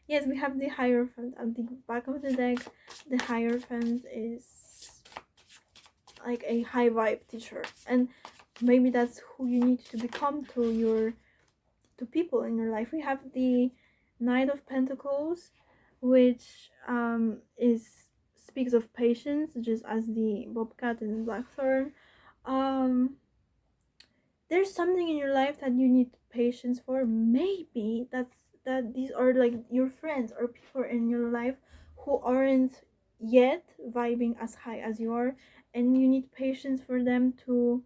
Yes, we have the Hierophant at the back of the deck. The Hierophant is like a high vibe teacher, and maybe that's who you need to become to people in your life. We have the Knight of Pentacles, which is speaks of patience, just as the bobcat and blackthorn. um there's something in your life that you need patience for. Maybe that these are like your friends or people in your life who aren't yet vibing as high as you are, and you need patience for them to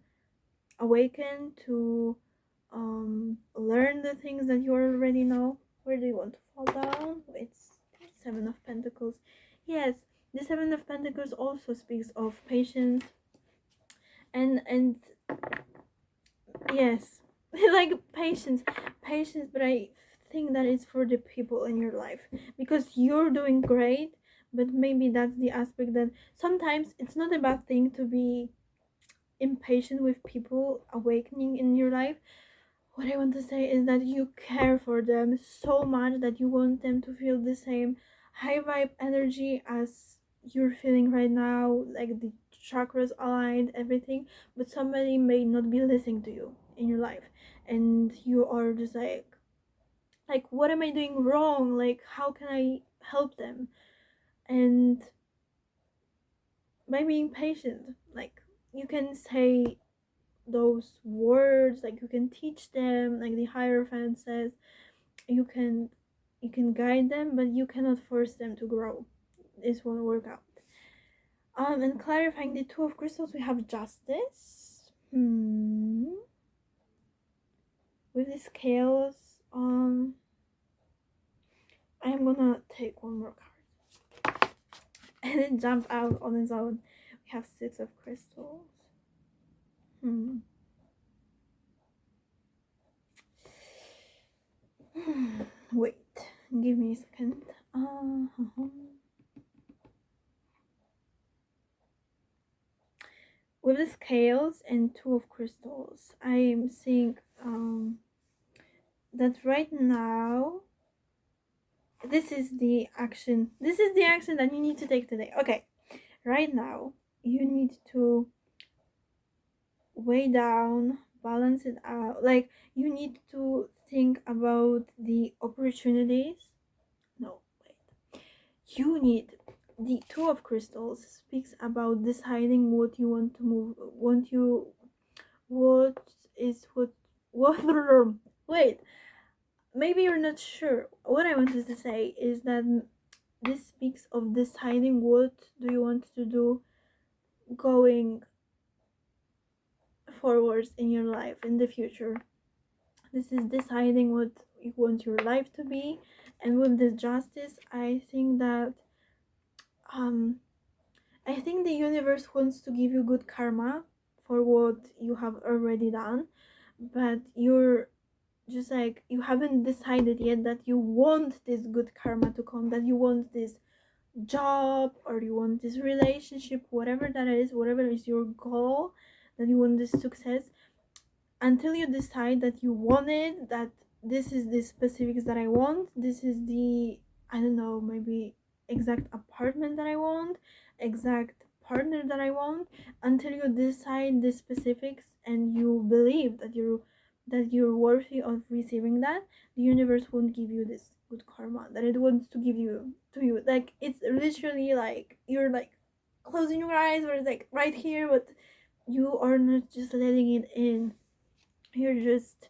awaken, to learn the things that you already know. Where do you want to fall down? It's Seven of Pentacles. Yes, the Seven of Pentacles also speaks of patience, and yes, like patience. But I think that it's for the people in your life, because you're doing great. But maybe that's the aspect that sometimes it's not a bad thing to be impatient with people awakening in your life. What I want to say is that you care for them so much that you want them to feel the same high vibe energy as you're feeling right now, like the chakras aligned, everything. But somebody may not be listening to you in your life, and you are just like, what am I doing wrong? Like, how can I help them? And by being patient, like, you can say those words, like you can teach them, like the Hierophant says, you can guide them, but you cannot force them to grow. This won't work out. And clarifying the Two of Crystals, we have Justice. With the Scales, I'm gonna take one more card, and it jumped out on its own. We have Six of Crystals. Wait, give me a second. With the Scales and Two of Crystals, I'm seeing that right now this is the action that you need to take today. Okay, right now you need to weigh down, balance it out. Like, you need to think about the opportunities. No, wait. You need the Two of Crystals speaks about deciding what you want to move. What is what wait, maybe you're not sure. What I wanted to say is that this speaks of deciding what do you want to do going forwards in your life in the future. This is deciding what you want your life to be. And with this Justice, I think that I think the universe wants to give you good karma for what you have already done, but you're just like, you haven't decided yet that you want this good karma to come, that you want this job, or you want this relationship, whatever that is, whatever is your goal, that you want this success. until you decide that you want it, that this is the specifics that I want, this is the, I don't know, maybe exact apartment that I want, exact partner that I want, until you decide the specifics and you believe that you're worthy of receiving that, the universe won't give you this good karma that it wants to give you to you. Like, it's literally like you're like closing your eyes, or it's like right here, but you are not just letting it in. You're just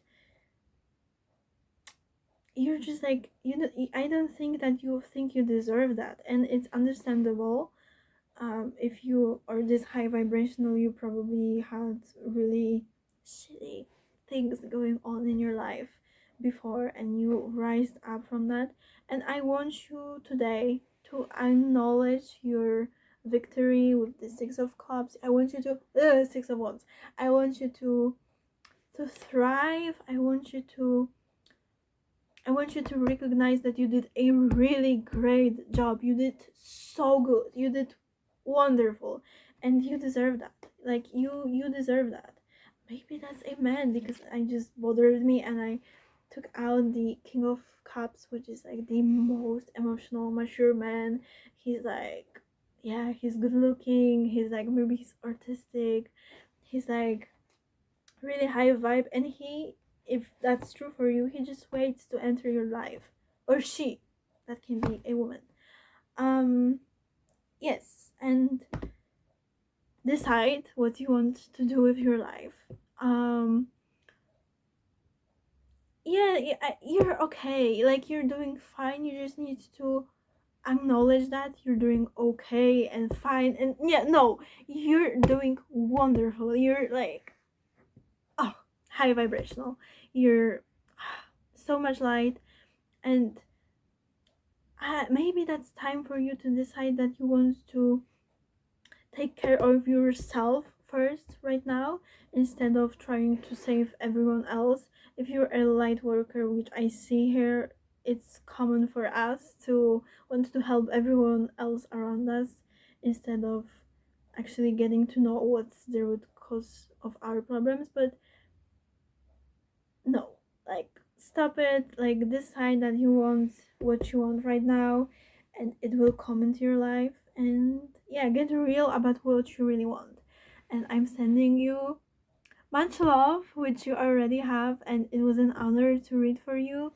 like, I don't think that you think you deserve that, and it's understandable. If you are this high vibrational, you probably had really shitty things going on in your life before, and you rise up from that. And I want you today to acknowledge your victory with the Six of Cups. I want you to Six of Wands. I want you to thrive. I want you to recognize that you did a really great job. You did so good. You did wonderful, and you deserve that. Like, you deserve that. Maybe that's a man, because I just bothered me and I took out the King of Cups, which is like the most emotional, mature man. He's like, yeah, he's good looking. He's like, maybe he's artistic. He's like really high vibe, and he, if that's true for you, he just waits to enter your life. Or she, that can be a woman. Yes, and decide what you want to do with your life. um yeah, you're okay, like, you're doing fine. You just need to acknowledge that you're doing okay and fine, and yeah, no, you're doing wonderful. You're like, oh, high vibrational. You're so much light, and maybe that's time for you to decide that you want to take care of yourself first right now, instead of trying to save everyone else. If you're a light worker, which I see here, it's common for us to want to help everyone else around us, instead of actually getting to know what's the root cause of our problems. But no, like, stop it. Like, decide that you want what you want right now, and it will come into your life. And yeah, get real about what you really want. And I'm sending you much love, which you already have, and it was an honor to read for you.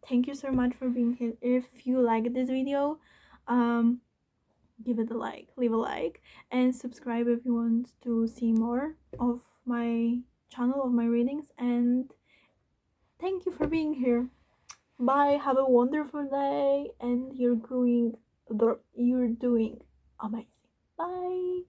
Thank you so much for being here. If you like this video, um give it a like, leave a like, and subscribe if you want to see more of my channel, of my readings. And thank you for being here. Bye. Have a wonderful day, and you're doing amazing. Bye.